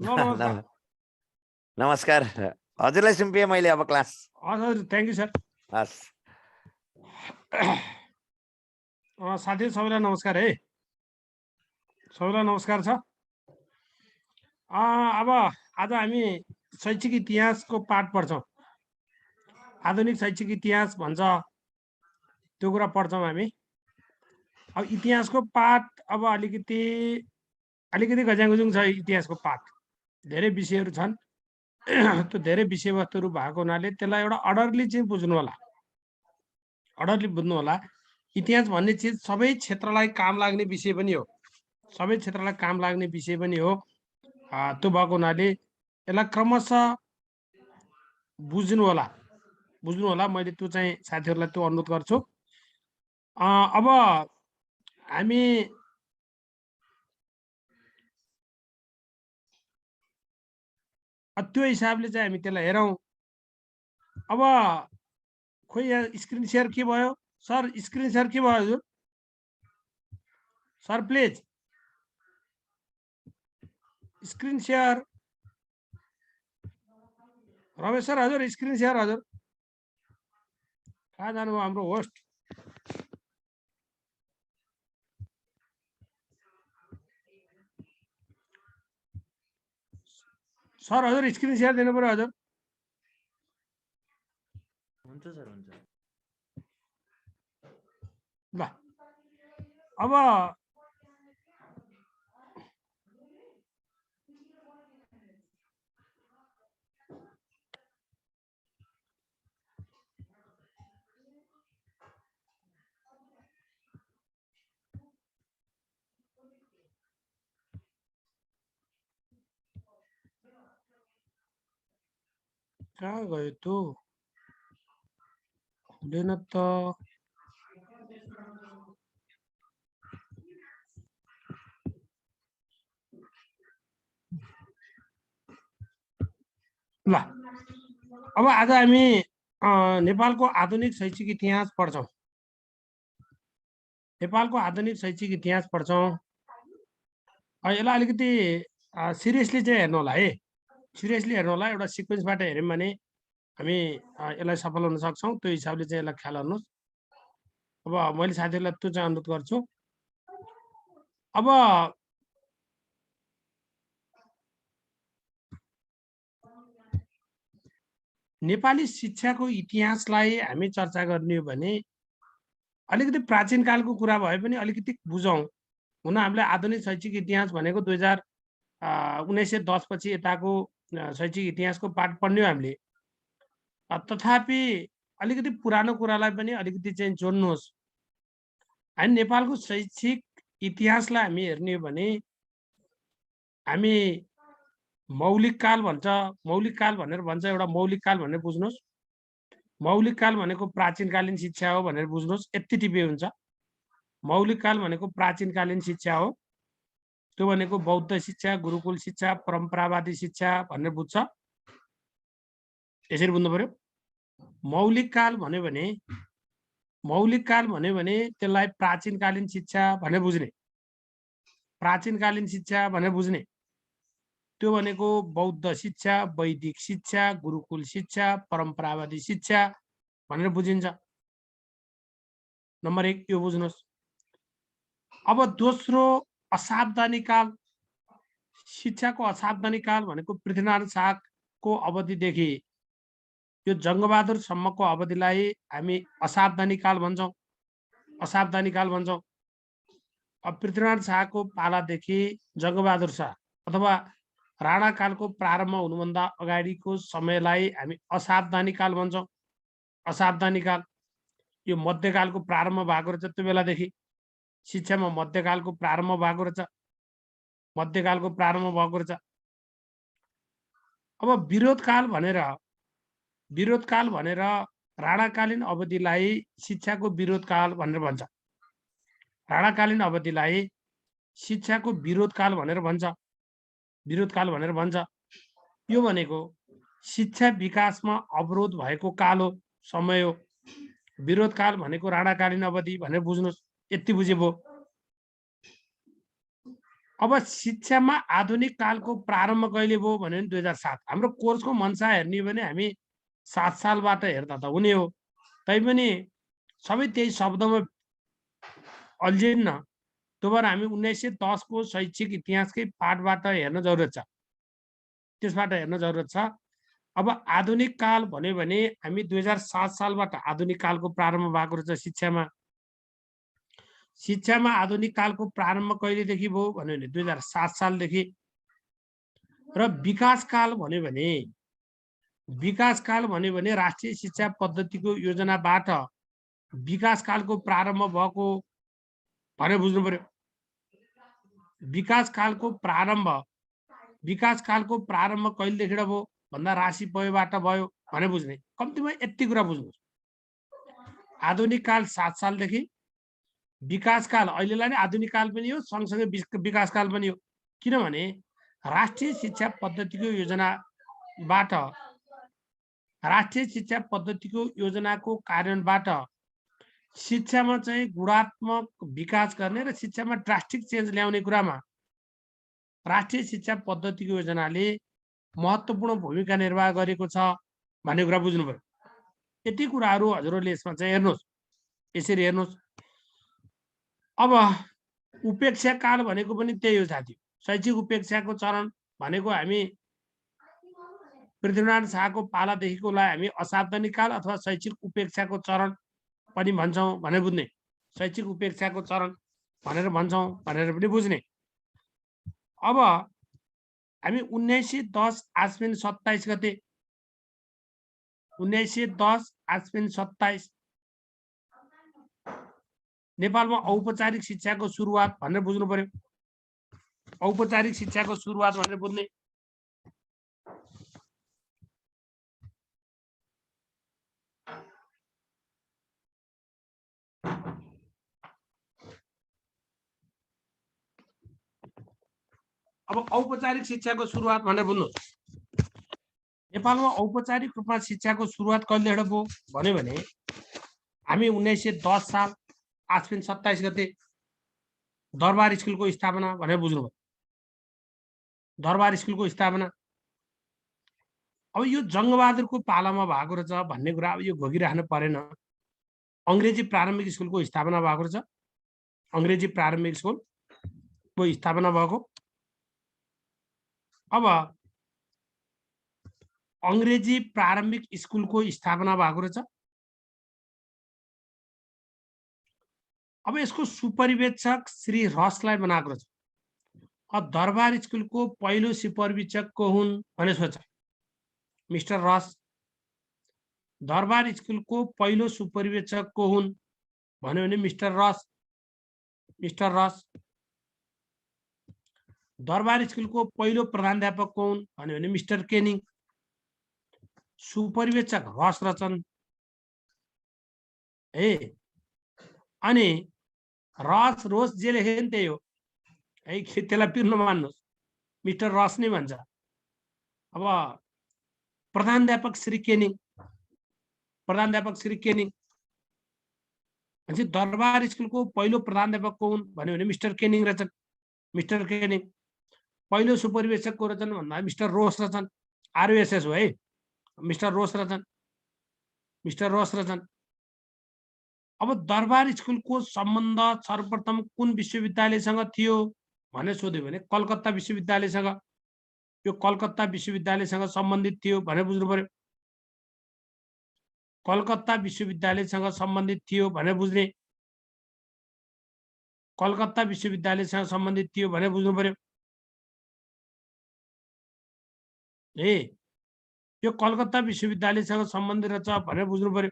नमस्कार। नमस्कार हजुरलाई सुम्पिएँ मैले अब क्लास। हजुर थ्याङ्क यू सर। हस् साथी सबैलाई नमस्कार है, सबैलाई नमस्कार छ। अब आज हामी शैक्षिक इतिहासको पाठ पढ्छौँ। आधुनिक शैक्षिक इतिहास भन्छ त्यो कुरा पढ्छौँ हामी। अब इतिहासको पाठ अब अलिकति गज्याङगुजुङ छ। इतिहासको पाठ धेरै विषयहरू छन्, त्यो धेरै विषयवस्तुहरू भएको हुनाले त्यसलाई एउटा अर्डरली चाहिँ बुझ्नु होला, अर्डरली बुझ्नु होला। इतिहास भन्ने चिज सबै क्षेत्रलाई काम लाग्ने विषय पनि हो, सबै क्षेत्रलाई काम लाग्ने विषय पनि हो। त्यो भएको हुनाले यसलाई क्रमशः बुझ्नु होला। मैले त्यो चाहिँ साथीहरूलाई त्यो अनुरोध गर्छु। अब हामी त्यो हिसाबले चाहिँ हामी त्यसलाई हेरौँ। अब खोइ यहाँ स्क्रिन सेयर के भयो सर? स्क्रिन सेयर के भयो हजुर? Sir please screen share. Ramesh sir हजुर स्क्रिन सेयर हजुर कहाँ जानुभयो हाम्रो होस्ट? सर हजुर स्क्रिन सेयर दिनु पर्यो हजुर। हुन्छ सर हुन्छ। ल अब कहाँ गयो त्यो? हुँदैन त। ल अब आज हामी नेपालको आधुनिक शैक्षिक इतिहास पढ्छौँ। नेपालको आधुनिक शैक्षिक इतिहास पढ्छौँ। यसलाई अलिकति सिरियसली चाहिँ हेर्नु होला है, सिरियसली हेर्नु होला। एउटा सिक्वेन्सबाट हेऱ्यौँ भने हामी यसलाई सफल हुन सक्छौँ। त्यो हिसाबले चाहिँ यसलाई ख्याल गर्नुहोस्। अब मैले साथीहरूलाई त्यो चाहिँ अनुरोध गर्छु। अब नेपाली शिक्षाको इतिहासलाई हामी चर्चा गर्ने हो भने अलिकति प्राचीन कालको कुरा भए पनि अलिकति बुझौँ। हुन हामीले आधुनिक शैक्षिक इतिहास भनेको 1910 पछि यताको शैक्षिक इतिहासको पाठ पढ्ने हो हामीले। तथापि अलिकति पुरानो कुरालाई पनि अलिकति चाहिँ जोड्नुहोस्। हामी नेपालको शैक्षिक इतिहासलाई हामी हेर्ने हो भने हामी मौलिक काल भन्छ, मौलिक काल भनेर भन्छ। एउटा मौलिक काल भनेर बुझ्नुहोस्। मौलिक काल भनेको प्राचीनकालीन शिक्षा हो भनेर बुझ्नुहोस्। यति टिपे हुन्छ। मौलिक काल भनेको प्राचीनकालीन शिक्षा हो। त्यो भनेको बौद्ध शिक्षा, गुरुकुल शिक्षा, परम्परावादी शिक्षा भनेर बुझ्छ। यसरी बुझ्नु पर्यो। मौलिक काल भन्यो भने त्यसलाई प्राचीनकालीन शिक्षा भनेर बुझ्ने, प्राचीनकालीन शिक्षा भनेर बुझ्ने। त्यो भनेको बौद्ध शिक्षा, वैदिक शिक्षा, गुरुकुल शिक्षा, परम्परावादी शिक्षा भनेर बुझिन्छ। नम्बर 1 यो बुझ्नुहोस्। अब दोस्रो असावधानी काल, शिक्षाको असावधानी काल भनेको पृथ्वीनारायण शाहको अवधिदेखि यो जङ्गबहादुरसम्मको अवधिलाई हामी असावधानी काल भन्छौँ। असावधानी काल भन्छौँ। अब पृथ्वीनारायण शाहको पालादेखि जङ्गबहादुर शाह अथवा राणा कालको प्रारम्भ हुनुभन्दा अगाडिको समयलाई हामी असावधानी काल भन्छौँ। असावधानी काल यो मध्यकालको प्रारम्भ भएको रहेछ। त्यो बेलादेखि शिक्षामा मध्यकालको प्रारम्भ भएको रहेछ, मध्यकालको प्रारम्भ भएको रहेछ। अब विरोधकाल भनेर राणाकालीन अवधिलाई शिक्षाको विरोधकाल भनेर भन्छ। राणाकालीन अवधिलाई शिक्षाको विरोधकाल भनेर भन्छ, विरोधकाल भनेर भन्छ। यो भनेको शिक्षा विकासमा अवरोध भएको काल हो, समय हो। विरोधकाल भनेको राणाकालीन अवधि भनेर बुझ्नुहोस्। यति बुझे भयो। अब शिक्षामा आधुनिक कालको प्रारम्भ कहिले भयो भने 2007। हाम्रो कोर्सको मनसा हेर्ने हो भने हामी 7 सालबाट हेर्दा त हुने हो, तैपनि सबै त्यही शब्दमा अल्झिन्न। त्यो भएर हामी 1910 को शैक्षिक इतिहासकै पाठबाट हेर्न जरुरत छ, त्यसबाट हेर्न जरुरत छ। अब आधुनिक काल भन्यो भने हामी 2007 सालबाट आधुनिक कालको प्रारम्भ भएको रहेछ शिक्षामा। शिक्षामा आधुनिक कालको प्रारम्भ कहिलेदेखि भयो भन्यो भने 2007 सालदेखि। र विकास काल भन्यो भने राष्ट्रिय शिक्षा पद्धतिको योजनाबाट विकास कालको प्रारम्भ भएको भनेर बुझ्नु पर्यो। विकास कालको प्रारम्भ कहिलेदेखि भयो भन्दा राशि पयबाट भयो भने बुझ्ने। कम्तीमा यति कुरा बुझ्नुहोस्, आधुनिक काल 7 सालदेखि, विकास काल अहिलेलाई नै आधुनिक काल पनि हो, सँगसँगै विकास काल पनि हो। किनभने राष्ट्रिय शिक्षा पद्धतिको योजनाबाट, राष्ट्रिय शिक्षा पद्धतिको योजनाको कार्यान्वयनबाट शिक्षामा चाहिँ गुणात्मक विकास गर्ने र शिक्षामा ड्रास्टिक चेन्ज ल्याउने कुरामा राष्ट्रिय शिक्षा पद्धतिको योजनाले महत्त्वपूर्ण भूमिका निर्वाह गरेको छ भन्ने कुरा बुझ्नु पर्यो। यति कुराहरू हजुरहरूले यसमा चाहिँ हेर्नुहोस्, यसरी हेर्नुहोस्। अब उपेक्षा काल भनेको पनि त्यही हो साथी। शैक्षिक उपेक्षाको चरण भनेको हामी पृथ्वीनारायण शाहको पालादेखिकोलाई हामी असावधानिक काल अथवा शैक्षिक उपेक्षाको चरण पनि भन्छौँ भनेर बुझ्ने। शैक्षिक उपेक्षाको चरण भनेर भन्छौँ भनेर पनि बुझ्ने। अब हामी 1910 आश्विन 27 गते, 1910 आश्विन 27 नेपालमा औपचारिक शिक्षाको सुरुवात भनेर बुझ्नु पर्यो। औपचारिक शिक्षाको सुरुवात भनेर बुझ्ने। अब औपचारिक शिक्षाको सुरुवात भनेर बुझ्नुहोस्। नेपालमा औपचारिक रूपमा शिक्षाको सुरुवात कहिलेबाट भयो भन्यो भने हामी 1910 साल आश्विन 27 गते दरबार स्कुलको स्थापना भनेर बुझ्नुभयो। दरबार स्कुलको स्थापना। अब यो जङ्गबहादुरको पालामा भएको रहेछ भन्ने कुरा अब यो घोगिराख्नु परेन। अङ्ग्रेजी प्रारम्भिक स्कुलको स्थापना भएको रहेछ। अङ्ग्रेजी प्रारम्भिक स्कुलको स्थापना भएको। अब अङ्ग्रेजी प्रारम्भिक स्कुलको स्थापना भएको रहेछ। अब यसको सुपरिवेक्षक श्री रसलाई बनाएको रहेछ। अब दरबार स्कुलको पहिलो सुपरिवेक्षक को हुन् भने सोच, मिस्टर रस। दरबार स्कुलको पहिलो सुपरिवेक्षक को हुन् भन्यो भने मिस्टर रस, मिस्टर रस। दरबार स्कुलको पहिलो प्रधानाध्यापक को हुन् भन्यो भने मिस्टर केनिङ। सुपरिवेक्षक रस रचन है। अनि रस रोस जे लेखे नि त्यही हो है, त्यसलाई पिर्नु मान्नुहोस्, मिस्टर रस नै भन्छ। अब प्रधानाध्यापक श्री केनिङ, प्रधानाध्यापक श्री केनिङ। दरबार स्कुलको पहिलो प्रधानाध्यापक को हुन् भन्यो भने मिस्टर केनिङ रचन, मिस्टर केनिङ। पहिलो सुपरिवेक्षक को रचन भन्दा मिस्टर रोस रचन, आरओएसएस हो है, मिस्टर रोस रचन, मिस्टर रोस रचन। अब दरबार स्कुलको सम्बन्ध सर्वप्रथम कुन विश्वविद्यालयसँग थियो भनेर सोध्यो भने कलकत्ता विश्वविद्यालयसँग, यो कलकत्ता विश्वविद्यालयसँग सम्बन्धित थियो भनेर बुझ्नु पर्यो। कलकत्ता विश्वविद्यालयसँग सम्बन्धित थियो भनेर बुझ्ने। कलकत्ता विश्वविद्यालयसँग सम्बन्धित थियो भनेर बुझ्नु पर्यो। ए यो कलकत्ता विश्वविद्यालयसँग सम्बन्धित रहेछ भनेर बुझ्नु पर्यो।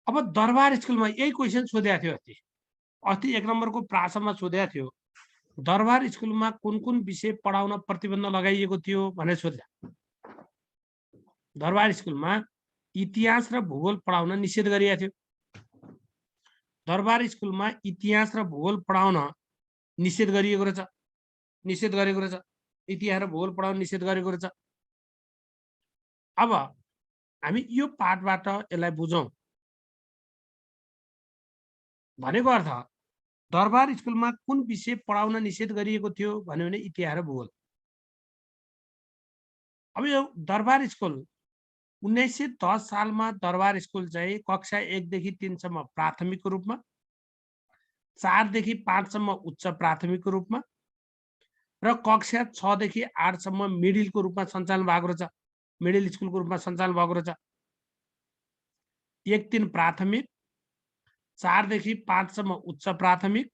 अब दरबार स्कुलमा यही क्वेसन सोधेको थियो अस्ति 1 नम्बरको प्रासमा सोधेको थियो। दरबार स्कुलमा कुन कुन विषय पढाउन प्रतिबन्ध लगाइएको थियो भनेर सोध्दा दरबार स्कुलमा इतिहास र भूगोल पढाउन निषेध गरिएको थियो। दरबार स्कुलमा इतिहास र भूगोल पढाउन निषेध गरिएको रहेछ, निषेध गरेको रहेछ। इतिहास र भूगोल पढाउन निषेध गरेको रहेछ। अब हामी यो पाठबाट यसलाई बुझौँ। भनेको अर्थ दरबार स्कुलमा कुन विषय पढाउन निषेध गरिएको थियो भन्यो भने इतिहास र भूगोल। अब यो दरबार स्कुल 1910 सालमा दरबार स्कुल चाहिँ कक्षा 1 देखि 3 सम्म प्राथमिकको रूपमा, 4 देखि 5 सम्म उच्च प्राथमिकको रूपमा र कक्षा 6 देखि 8 सम्म मिडिलको रूपमा सञ्चालन भएको रहेछ। मिडिल स्कुलको रूपमा सञ्चालन भएको रहेछ। 1-3 प्राथमिक, 4 देखि 5 सम्म उच्च प्राथमिक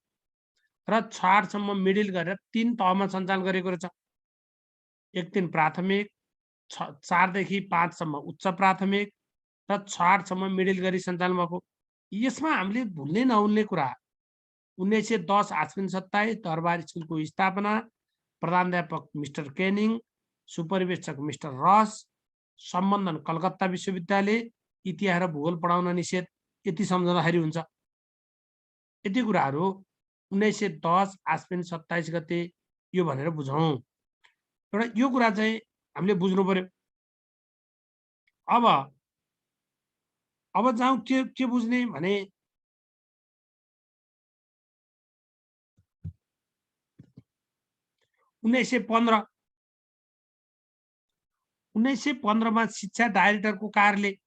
र 6-8 सम्म मिडिल गरेर 3 तहमा सञ्चालन गरेको रहेछ। 1-3 प्राथमिक, 4 देखि 5 सम्म उच्च प्राथमिक र 6-8 सम्म मिडिल गरी सञ्चालन भएको। यसमा हामीले भुल्नै नहुने कुरा 1910 आश्विन 27 दरबार स्कुलको स्थापना, प्रधानाध्यापक मिस्टर केनिङ, सुपरिवेक्षक मिस्टर रस, सम्बन्धन कलकत्ता विश्वविद्यालय, इतिहास र भूगोल पढाउन निषेध, यति सम्झँदाखेरि हुन्छ। यति कुराहरू 1910 आश्विन 27 गते यो भनेर बुझौँ। एउटा यो कुरा चाहिँ हामीले बुझ्नु पर्यो। अब जाउँ के बुझ्ने भने 1915 मा शिक्षा डाइरेक्टरको कार्यालय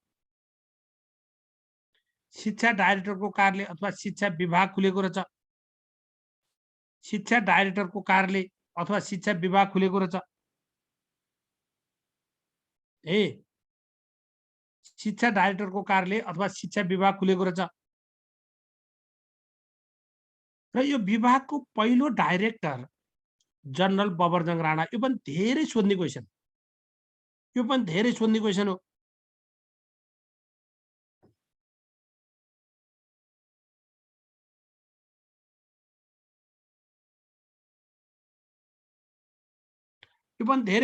अथवा शिक्षा विभाग खुलेको रहेछ। शिक्षा डाइरेक्टरको कार्यालय अथवा शिक्षा विभाग खुलेको रहेछ। शिक्षा डाइरेक्टरको कार्यालय अथवा शिक्षा विभाग खुलेको रहेछ र यो विभागको पहिलो डाइरेक्टर जनरल बबरजङ राणा। यो पनि धेरै सोध्ने क्वेसन हो। यो पनि धेरै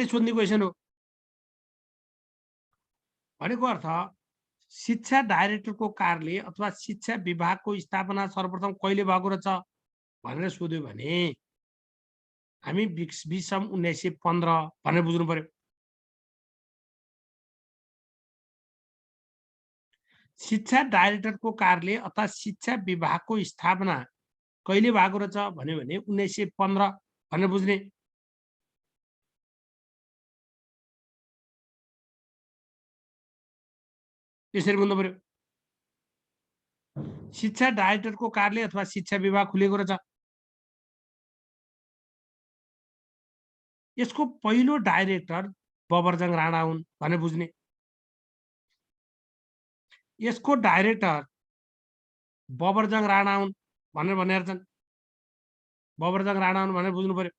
सोध्ने क्वेसन हो। भनेको अर्थ शिक्षा डाइरेक्टरको कार्यालय अथवा शिक्षा विभागको स्थापना सर्वप्रथम कहिले भएको रहेछ भनेर सोध्यो भने हामी विषम 1915 भनेर बुझ्नु पर्यो। शिक्षा डाइरेक्टरको कार्यालय अथवा शिक्षा विभागको स्थापना कहिले भएको रहेछ भन्यो भने 1915 भनेर बुझ्ने। यसरी बुझ्नु पर्यो। शिक्षा डाइरेक्टरको कार्यालय अथवा शिक्षा विभाग खुलेको रहेछ। यसको पहिलो डाइरेक्टर बबरजङ राणा हुन् भनेर बुझ्ने। यसको डाइरेक्टर बबरजङ राणा हुन् भनेर भनेर छन्। बबरजङ राणा हुन् भनेर बुझ्नु पर्यो।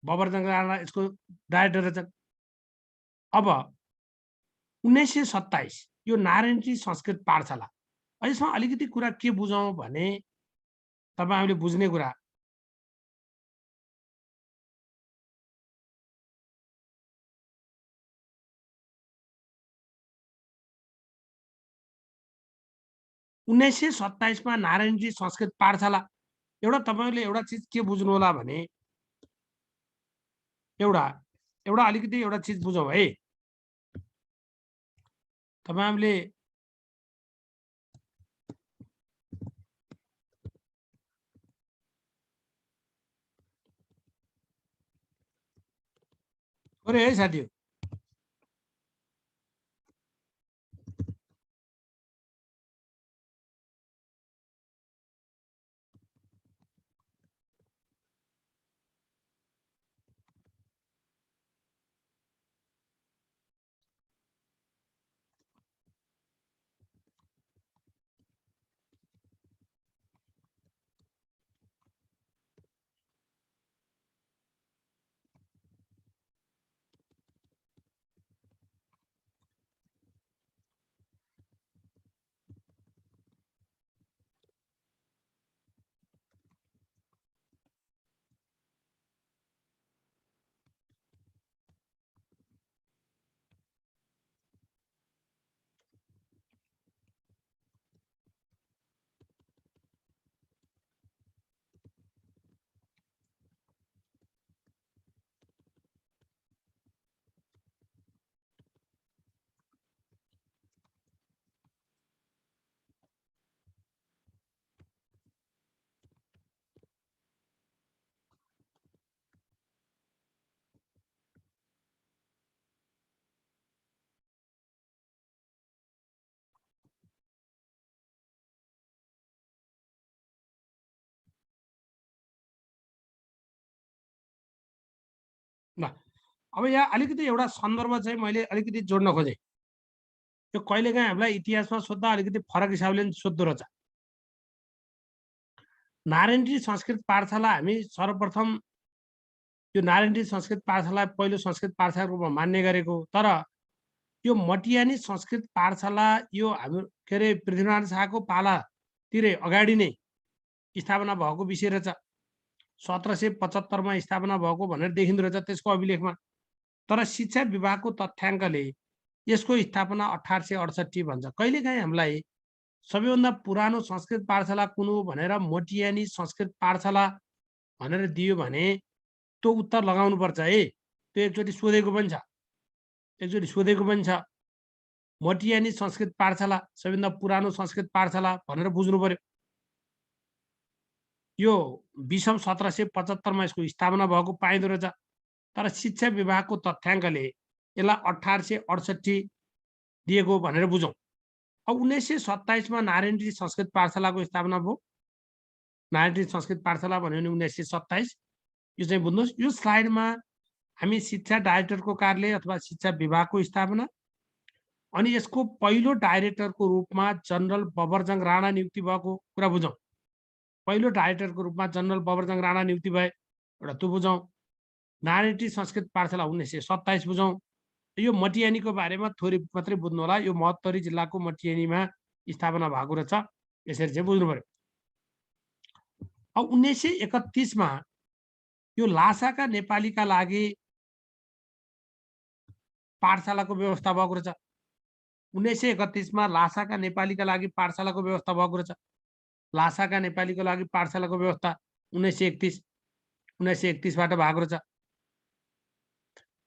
बबरजङ राणा यसको डाइरेक्टर रहेछन्। अब 1927 यो नारायणजी संस्कृत पाठशाला। यसमा अलिकति कुरा के बुझौँ भने तपाईँ हामीले बुझ्ने कुरा 1927 मा नारायणजी संस्कृत पाठशाला। एउटा तपाईले एउटा चीज के बुझ्नु होला भने एउटा अलिकति एउटा चीज बुझौँ है। तपाईले अरे है साथी ल अब यहाँ अलिकति एउटा सन्दर्भ चाहिँ मैले अलिकति जोड्न खोजेँ। यो कहिलेकाहीँ हामीलाई इतिहासमा सोध्दा अलिकति फरक हिसाबले सोध्दो रहेछ। नारायणजी संस्कृत पाठशाला हामी सर्वप्रथम यो नारायणजी संस्कृत पाठशाला पहिलो संस्कृत पाठशालाको रूपमा मान्ने गरेको, तर यो मटियानी संस्कृत पाठशाला यो हाम्रो के अरे पृथ्वीनारायण शाहको पालातिरै अगाडि नै स्थापना भएको विषय रहेछ। 1775 मा स्थापना भएको भनेर देखिँदो रहेछ त्यसको अभिलेखमा। तर शिक्षा विभागको तथ्याङ्कले यसको स्थापना 1868 भन्छ। कहिलेकाहीँ हामीलाई सबैभन्दा पुरानो संस्कृत पाठशाला कुन हो भनेर मोटियानी संस्कृत पाठशाला भनेर दियो भने त्यो उत्तर लगाउनुपर्छ है। त्यो एकचोटि सोधेको पनि छ। मोटियानी संस्कृत पाठशाला सबैभन्दा पुरानो संस्कृत पाठशाला भनेर बुझ्नु पर्यो। यो विषम 1775 मा यसको स्थापना भएको पाइँदो रहेछ। तर शिक्षा विभागको तथ्याङ्कले यसलाई 1868 दिएको भनेर बुझौँ। अब 1927 मा नारायणजी संस्कृत पाठशालाको स्थापना भयो। नारायणजी संस्कृत पाठशाला भन्यो भने 1927, यो चाहिँ बुझ्नुहोस्। यो स्लाइडमा हामी शिक्षा डाइरेक्टरको कार्यालय अथवा शिक्षा विभागको स्थापना अनि यसको पहिलो डाइरेक्टरको रूपमा जनरल बबरजङ राणा नियुक्ति भएको कुरा बुझौँ। पहिलो डाइरेक्टरको रूपमा जनरल बबरजङ राणा नियुक्ति भए, एउटा त्यो बुझौँ। नारायणजी संस्कृत पाठशाला 1927 बुझौँ। यो मटियानीको बारेमा थोरै मात्रै बुझ्नु होला। यो महोत्तरी जिल्लाको मटियानीमा स्थापना भएको रहेछ, यसरी चाहिँ बुझ्नु पर्यो। अब 1931 मा यो लासाका नेपालीका लागि पाठशालाको व्यवस्था भएको रहेछ। 1931 मा लासाका नेपालीका लागि पाठशालाको व्यवस्था भएको रहेछ। लासाका नेपालीको लागि पाठशालाको व्यवस्था 1931 बाट भएको रहेछ।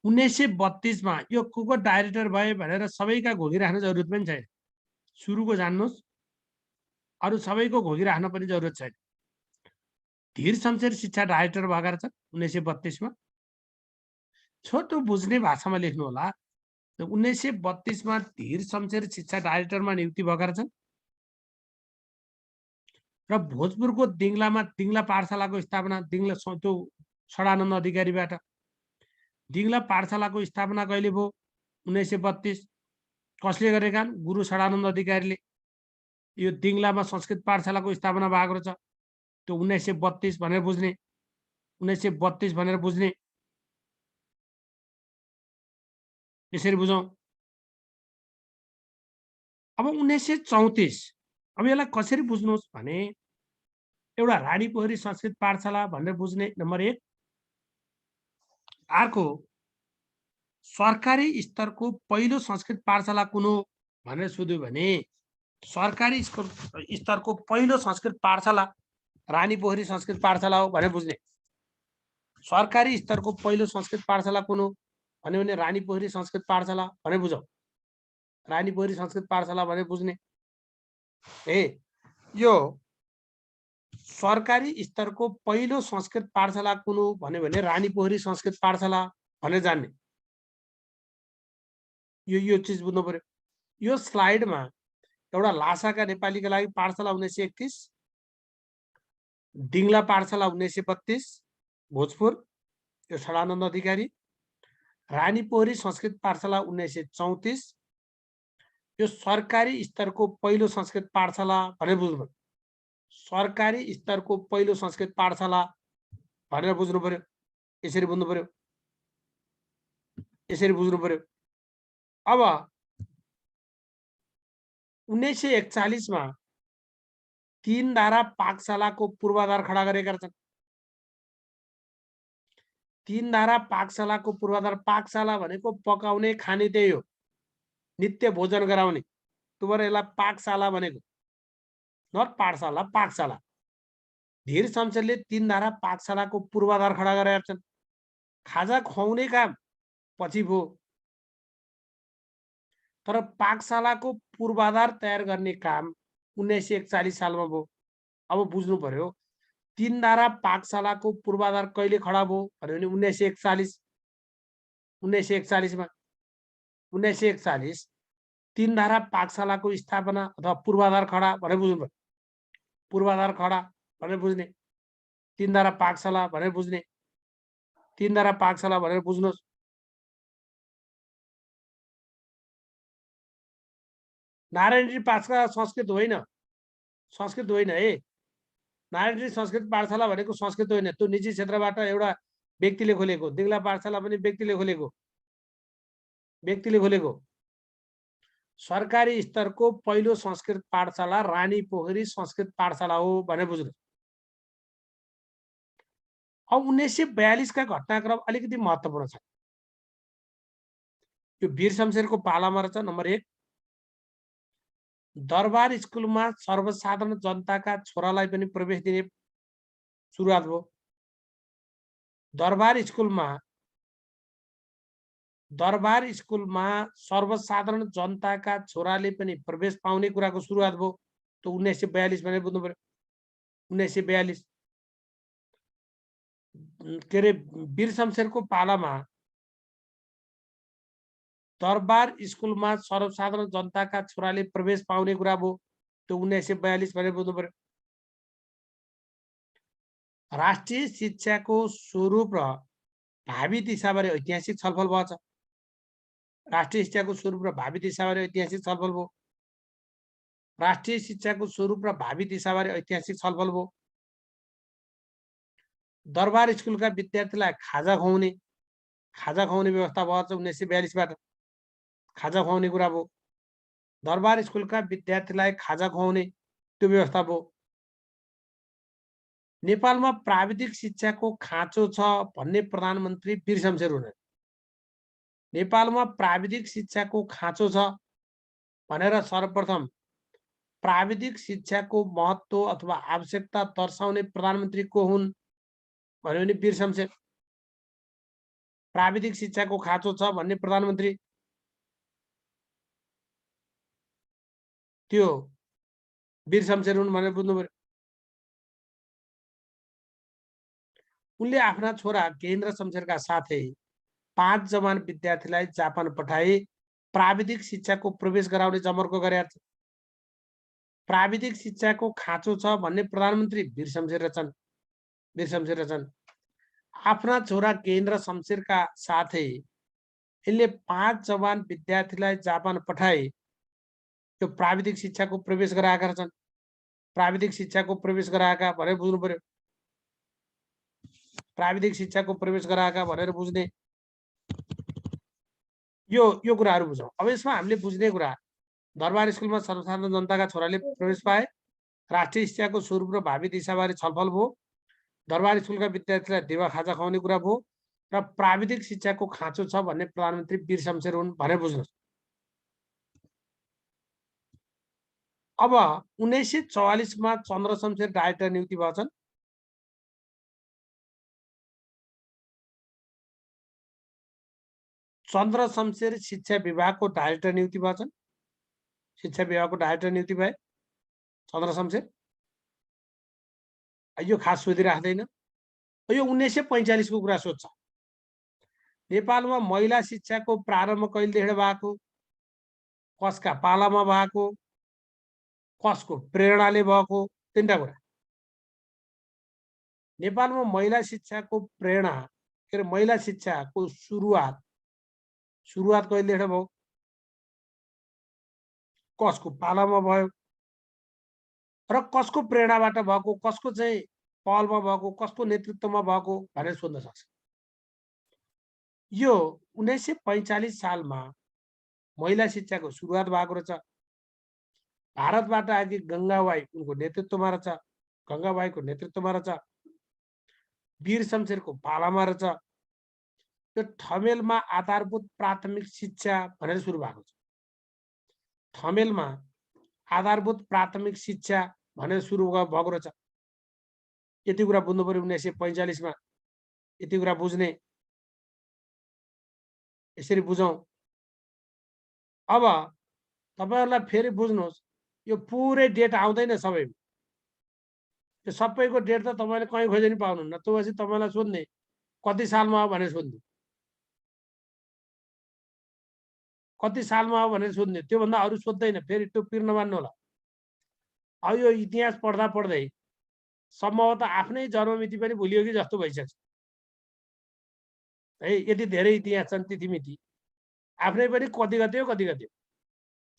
1932 मा यो को डाइरेक्टर भए भनेर सबैका घोगिराख्न जरुरत पनि छैन। सुरुको जान्नुहोस्, अरू सबैको घोगिराख्न पनि जरुरत छैन। धीर शमशेर शिक्षा डाइरेक्टर भएका रहेछन् 1932 मा। छोटो बुझ्ने भाषामा लेख्नु होला। 1932 मा धीर शमशेर शिक्षा डाइरेक्टरमा नियुक्ति भएका रहेछन् र भोजपुरको दिङलामा दिङला पाठशालाको स्थापना दिङला त्यो षडानन्द अधिकारीबाट। दिङला पाठशालाको स्थापना कहिले भयो? 1932। कसले गरेका? गुरु षडानन्द अधिकारीले। यो दिङलामा संस्कृत पाठशालाको स्थापना भएको रहेछ। त्यो 1932 भनेर बुझ्ने, 1932 भनेर बुझ्ने, यसरी बुझौँ। अब 1934, अब यसलाई कसरी बुझ्नुहोस् भने एउटा रानी पोखरी संस्कृत पाठशाला भनेर बुझ्ने नम्बर 1। अर्को सरकारी स्तरको पहिलो संस्कृत पाठशाला कुन हो भनेर सोध्यो भने सरकारी स्तरको पहिलो संस्कृत पाठशाला रानी पोखरी संस्कृत पाठशाला हो भनेर बुझ्ने। सरकारी स्तरको पहिलो संस्कृत पाठशाला कुन हो भन्यो भने रानी पोखरी संस्कृत पाठशाला भनेर बुझौँ। रानी पोखरी संस्कृत पाठशाला भनेर बुझ्ने। यो सरकारी स्तरको पहिलो संस्कृत पाठशाला कुन हो भन्यो भने रानी पोखरी संस्कृत पाठशाला भनेर जान्ने। यो चीज बुझ्नु पर्यो। यो स्लाइडमा एउटा लासाका नेपालीका लागि पाठशाला 1931, दिङला पाठशाला 1932 भोजपुर, यो षडानन्द अधिकारी। रानी पोखरी संस्कृत पाठशाला 1934, यो सरकारी स्तरको पहिलो संस्कृत पाठशाला भनेर बुझ्नु। सरकारी स्तरको पहिलो संस्कृत पाठशाला भनेर बुझ्नु पर्यो। यसरी बुझ्नु पर्यो, यसरी बुझ्नु पर्यो। अब 1941 मा 3 धारा पाठशालाको पूर्वाधार खडा गरेका छन्। 3 धारा पाठशालाको पूर्वाधार, पाठशाला भनेको पकाउने खाने त्यही हो, नित्य भोजन गराउने। त्यो भएर यसलाई पाठशाला भनेको, नट पाठशाला, पाठशाला। धीर शमशेरले 3 धारा पाठशालाको पूर्वाधार खडा गरेका छन्। खाजा खुवाउने काम पछि भयो, तर पाठशालाको पूर्वाधार तयार गर्ने काम 1941 सालमा भयो। अब बुझ्नु पर्यो 3 धारा पाठशालाको पूर्वाधार कहिले खडा भयो भन्यो भने 1941। 1941 मा 1941 3 धारा पाठशालाको स्थापना अथवा पूर्वाधार खडा भनेर बुझ्नु पर्यो। पूर्वाधार खडा भनेर बुझ्ने, 3 धारा पाठशाला भनेर बुझ्ने। तीनधारा पाठशाला भनेर बुझ्नुहोस्। नारायणी पाठशाला संस्कृत होइन, संस्कृत होइन है। नारायणी संस्कृत पाठशाला भनेको संस्कृत होइन, त्यो निजी क्षेत्रबाट एउटा व्यक्तिले खोलेको। दिग्ला पाठशाला पनि व्यक्तिले खोलेको। सरकारी स्तरको पहिलो संस्कृत पाठशाला रानी पोखरी संस्कृत पाठशाला हो भनेर बुझ्नु। अब 1942 का घटनाक्रम अलिकति महत्त्वपूर्ण छ। यो वीर शमशेरको पालामा रहेछ। नम्बर 1, दरबार स्कुलमा सर्वसाधारण जनताका छोरालाई पनि प्रवेश दिने सुरुवात भयो। दरबार स्कुलमा सर्वसाधारण जनताका छोराले पनि प्रवेश पाउने कुराको सुरुवात भयो। त्यो 1942 भनेर बुझ्नु पर्यो। 1942 के अरे वीर शमशेरको पालामा दरबार स्कुलमा सर्वसाधारण जनताका छोराले प्रवेश पाउने कुरा भयो। त्यो 1942 भनेर बुझ्नु पर्यो। राष्ट्रिय शिक्षाको स्वरूप र भावी दिशाबारे ऐतिहासिक छलफल भएको छ। राष्ट्रिय शिक्षाको स्वरूप र भावी दिशाबारे ऐतिहासिक छलफल भयो। राष्ट्रिय शिक्षाको स्वरूप र भावी दिशाबारे ऐतिहासिक छलफल भयो। दरबार स्कुलका विद्यार्थीलाई खाजा खुवाउने व्यवस्था भएको छ 1942 बाट। खाजा खुवाउने कुरा भयो। दरबार स्कुलका विद्यार्थीलाई खाजा खुवाउने त्यो व्यवस्था भयो। नेपालमा प्राविधिक शिक्षाको खाँचो छ भन्ने प्रधानमन्त्री वीर शमशेर हुन्। नेपालमा प्राविधिक शिक्षाको खाँचो छ भनेर सर्वप्रथम प्राविधिक शिक्षाको महत्त्व अथवा आवश्यकता दर्शाउने प्रधानमन्त्री को हुन् भन्यो भने वीर शमशेर। प्राविधिक शिक्षाको खाँचो छ भन्ने प्रधानमन्त्री त्यो वीर शमशेर हुन् भनेर बुझ्नु पर्यो। उनले आफ्ना छोरा गेहेन्द्र शमशेरका साथै 5 जवान विद्यार्थीलाई जापान पठाए प्राविधिक शिक्षाको प्रवेश गराउने जमर्को गरेका छन्। प्राविधिक शिक्षाको खाँचो छ भन्ने प्रधानमन्त्री वीर शमशेर छन्। आफ्ना छोरा गेहेन्द्र शमशेरका साथै यिनले 5 जवान विद्यार्थीलाई जापान पठाए त्यो प्राविधिक शिक्षाको प्रवेश गराएका छन्। प्राविधिक शिक्षाको प्रवेश गराएका भनेर बुझ्नु पर्यो। प्राविधिक शिक्षाको प्रवेश गराएका भनेर बुझ्ने यो कुराहरू बुझौँ। अब यसमा हामीले बुझ्ने कुरा दरबार स्कुलमा सर्वसाधारण जनताका छोराले प्रवेश पाए। राष्ट्रिय शिक्षाको स्वरूप र भावी दिशाबारे छलफल भयो। दरबार स्कुलका विद्यार्थीलाई देवा खाजा खुवाउने कुरा भयो र प्राविधिक शिक्षाको खाँचो छ भन्ने प्रधानमन्त्री वीर शमशेर हुन् भनेर बुझ्नुहोस्। अब 1944 मा चन्द्र शमशेर डाइरेक्टर नियुक्ति भएछन्। चन्द्र शमशेर शिक्षा विभागको डाइरेक्टर नियुक्ति भएछन्। शिक्षा विभागको डाइरेक्टर नियुक्ति भए चन्द्र शमशेर। यो खास सोधिराख्दैन। यो 1945 को कुरा सोध्छ। नेपालमा महिला शिक्षाको प्रारम्भ कहिलेदेखि भएको, कसका पालामा भएको, कसको प्रेरणाले भएको, तीनटा कुरा। नेपालमा महिला शिक्षाको प्रेरणा के अरे महिला शिक्षाको सुरुवात कहिलेदेखि भयो, कसको पालामा भयो र कसको प्रेरणाबाट भएको, कसको चाहिँ पहलमा भएको, कसको नेतृत्वमा भएको भनेर सोध्न सक्छ। यो 1945 सालमा महिला शिक्षाको सुरुवात भएको रहेछ। भारतबाट आएकी गंगाबाई उनको नेतृत्वमा रहेछ। गंगाबाईको नेतृत्वमा रहेछ। वीर शमशेरको पालामा रहेछ। यो ठमेलमा आधारभूत प्राथमिक शिक्षा भनेर सुरु भएको छ। ठमेलमा आधारभूत प्राथमिक शिक्षा भनेर सुरु भएको रहेछ। यति कुरा बुझ्नु पर्यो। 1945 मा यति कुरा बुझ्ने। यसरी बुझौं। अब तपाईहरुलाई फेरि बुझ्नुहोस्, यो पुरै डेट आउँदैन सबै। यो सबैको डेट त तपाईले कहीँ खोजे नि पाउनुहुन्न। त्यो पछि तपाईलाई सोध्ने कति सालमा हो भनेर सोध्ने, कति सालमा हो भनेर सोध्ने, त्यो भन्दा अरु सोध्दैन। फेरि त्यो पिर नमान्नु होला। अब यो इतिहास पढ्दा पढ्दै सम्भवतः आफ्नै जन्ममिति पनि भुलियो कि जस्तो भइसक्छ। है यति धेरै इतिहास छन् तिथिमिति आफ्नै पनि कति गते हो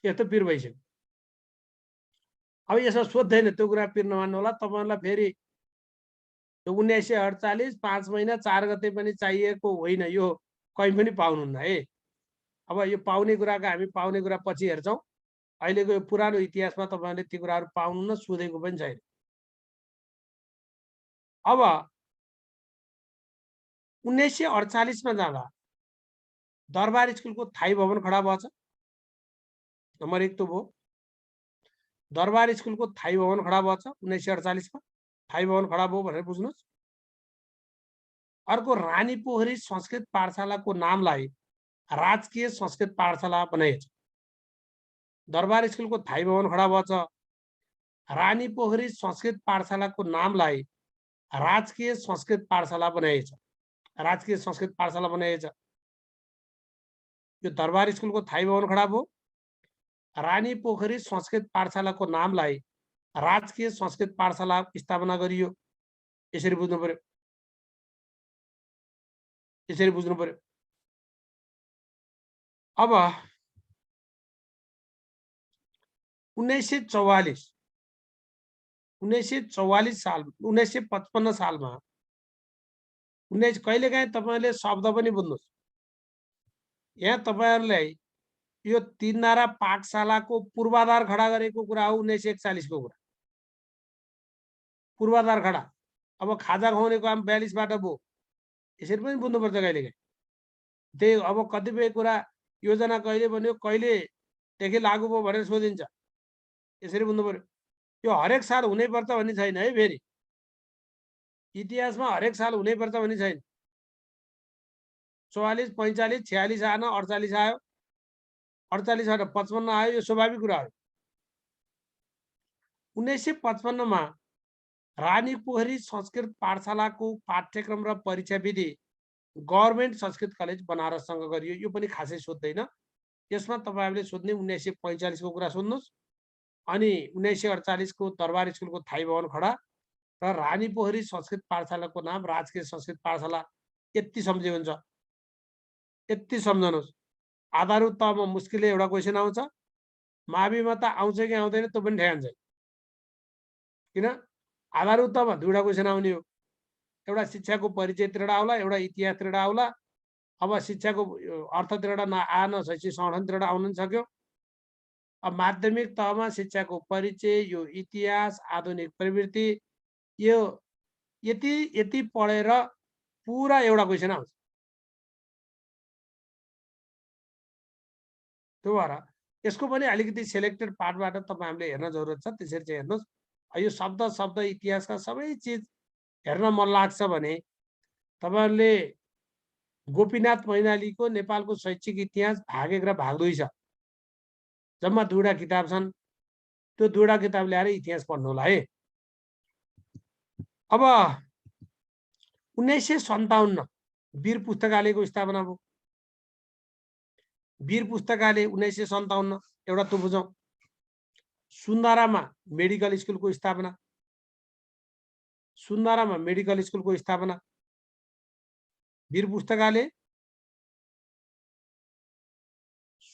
यस्तो पिर भइसक्यो। अब यसो सोध्दैन त्यो कुरा पिर नमान्नु होला तपाईहरुलाई। फेरि 1948 5 महिना 4 गते पनि चाहिएको होइन, यो कहीँ पनि पाउनुहुन्न है। अब यो पाउने कुराको हामी पाउने कुरा पछि हेर्छौं। अहिलेको यो पुरानो इतिहासमा तपाईहरुले ती कुराहरु पाउनुहुन्न, सोधेको पनि छैन। अब 1948 मा जाँदा दरबार स्कुलको थाई भवन खडा भएछ। नम्बर 1 तो भयो। दरबार स्कुलको थाई भवन खडा भएछ 1948 मा। थाई भवन खडा भयो भनेर बुझ्नुस्। अर्को रानी पोखरी संस्कृत पाठशालाको नामलाई राजकीय संस्कृत पाठशाला बनाइएको छ। दरबार स्कुलको थाई भवन खडा भएछ। रानी पोखरी संस्कृत पाठशालाको नामलाई राजकीय संस्कृत पाठशाला बनाइएको छ। राजकीय संस्कृत पाठशाला बनाइएको छ। यो दरबार स्कुलको थाई भवन खडा भयो। रानी पोखरी संस्कृत पाठशालाको नामलाई राजकीय संस्कृत पाठशाला स्थापना गरियो। यसरी बुझ्नु पर्यो। यसरी बुझ्नु पर्यो। अब 1944 साल 1955 सालमा कहिलेकाहीँ तपाईहरुले शब्द पनि बुझ्नुस्। यहाँ तपाईहरुलाई यो तीनधारा पाठशालाको पूर्वाधार खडा गरेको कुरा हो 1941 को कुरा। पूर्वाधार खडा। अब खाजा खुवाउने काम 42 बाट भयो। यसरी पनि बुझ्नुपर्छ कहिलेकाहीँ। त्यही अब कतिपय कुरा योजना कहिले बन्यो कहिलेदेखि लागू भयो भनेर सोधिन्छ। यसरी बुझ्नु पर्यो। यो हरेक साल हुनै पर्छ भन्ने छैन है। फेरि इतिहासमा हरेक साल हुनै पर्छ भन्ने छैन। 44 45 46 आएन 48 आयो। 48 बाट 55 आयो। यो स्वाभाविक कुरा हो। 1955 मा रानी पोखरी संस्कृत पाठशालाको पाठ्यक्रम र परीक्षा विधि गभर्नमेन्ट संस्कृत कलेज बनारससँग गरियो। यो पनि खासै सोध्दैन। यसमा तपाईहरुले सोध्ने 1945 को कुरा सोध्नुस्। अनि 1948 को दरबार स्कुलको थाई भवन खडा र रानी पोखरी संस्कृत पाठशालाको नाम राजकीय संस्कृत पाठशाला। यति सम्झे हुन्छ। यति सम्झनुस्। आधारभूत तहमा मुस्किलले एउटा क्वेशन आउँछ। माविमा त आउँछ कि आउँदैन त्यो पनि ठ्याक छैन। किन आधारभूत तहमा दुईटा क्वेशन आउने हो। एउटा शिक्षाको परिचय तिर आउला, एउटा इतिहास तिर आउला। अब शिक्षाको अर्थ तिर आएन, शैक्षिक संगठन तिर आउन नि सक्यो। अब माध्यमिक तहमा शिक्षाको परिचय, यो इतिहास, आधुनिक प्रवृत्ति, यो यति पढेर पुरा एउटा क्वेशन आउँछ। त्यो भएर यसको पनि अलिकति सेलेक्टेड पार्टबाट तपाईहरुले हेर्न जरुरत छ। त्यसरी चाहिँ हेर्नुस्। यो शब्द इतिहासका सबै चीज हेर्न मन लाग्छ भने तपाईहरुले गोपीनाथ मैनालीको नेपालको शैक्षिक इतिहास भाग 1 र भाग 2 छ। जम्मा दुईटा किताब छन्। त्यो दुईटा किताब ल्याएर इतिहास पढ्नु होला है। अब 1957 वीर पुस्तकालयको स्थापना भयो। वीर पुस्तकालय 1957 एउटा त्यो बुझौं। सुन्दारामा मेडिकल स्कुलको स्थापना। सुन्दारामा मेडिकल स्कुलको स्थापना। वीर पुस्तकालय,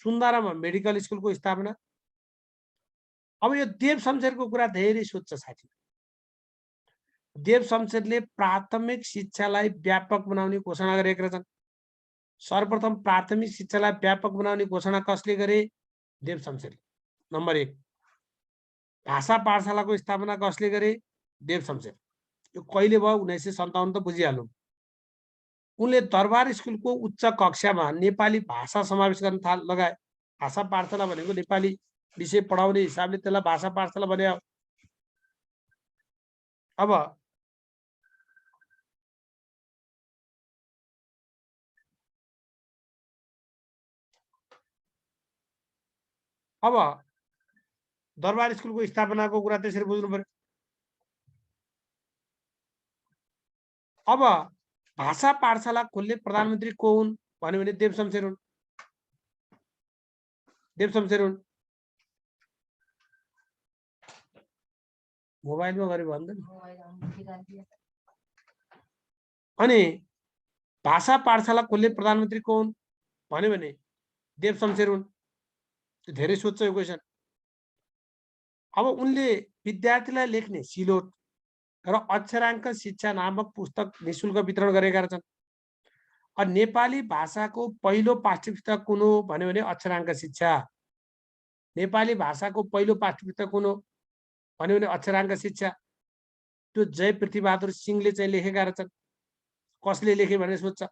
सुन्दारामा मेडिकल स्कुलको स्थापना। अब यो देव शमशेरको कुरा धेरै सोध्छ साथी। देव शमशेरले प्राथमिक शिक्षालाई व्यापक बनाउने घोषणा गरेका रहेछन्। सर्वप्रथम प्राथमिक शिक्षालाई व्यापक बनाउने घोषणा कसले गरे? देव शमशेरले। नम्बर 1। भाषा पाठशालाको स्थापना कसले गरे? देव शमशेर। यो कहिले भयो? 1957 त बुझिहाल्नु। उनले दरबार स्कुलको उच्च कक्षामा नेपाली भाषा समावेश गर्न लगाए। भाषा पाठशाला भनेको नेपाली विषय पढाउने हिसाबले त्यसलाई भाषा पाठशाला भन्यो। अब दरबार स्कुलको स्थापनाको कुरा त्यसरी बुझ्नु पर्यो। अब भाषा पाठशाला खोल्ने प्रधानमन्त्री को हुन् भन्यो भने देव शमशेर हुन्। देव शमशेर हुन्। मोबाइलमा गरे भन्दैन। अनि भाषा पाठशाला खोल्ने प्रधानमन्त्री को हुन् भन्यो भने देव शमशेर हुन्। धेरै सोध्छ यो क्वेसन। अब उनले विद्यार्थीलाई लेख्ने सिलोट र अक्षराङ्क शिक्षा नामक पुस्तक निशुल्क वितरण गरेका छन्। अनि नेपाली भाषाको पहिलो पाठ्यपुस्तक कुन हो भन्यो भने अक्षराङ्क शिक्षा। नेपाली भाषाको पहिलो पाठ्यपुस्तक कुन हो भन्यो भने अक्षराङ्क शिक्षा। त्यो जय पृथ्वीबहादुर सिंहले चाहिँ लेखेका रहेछन्। कसले लेखे भनेर सोध्छ।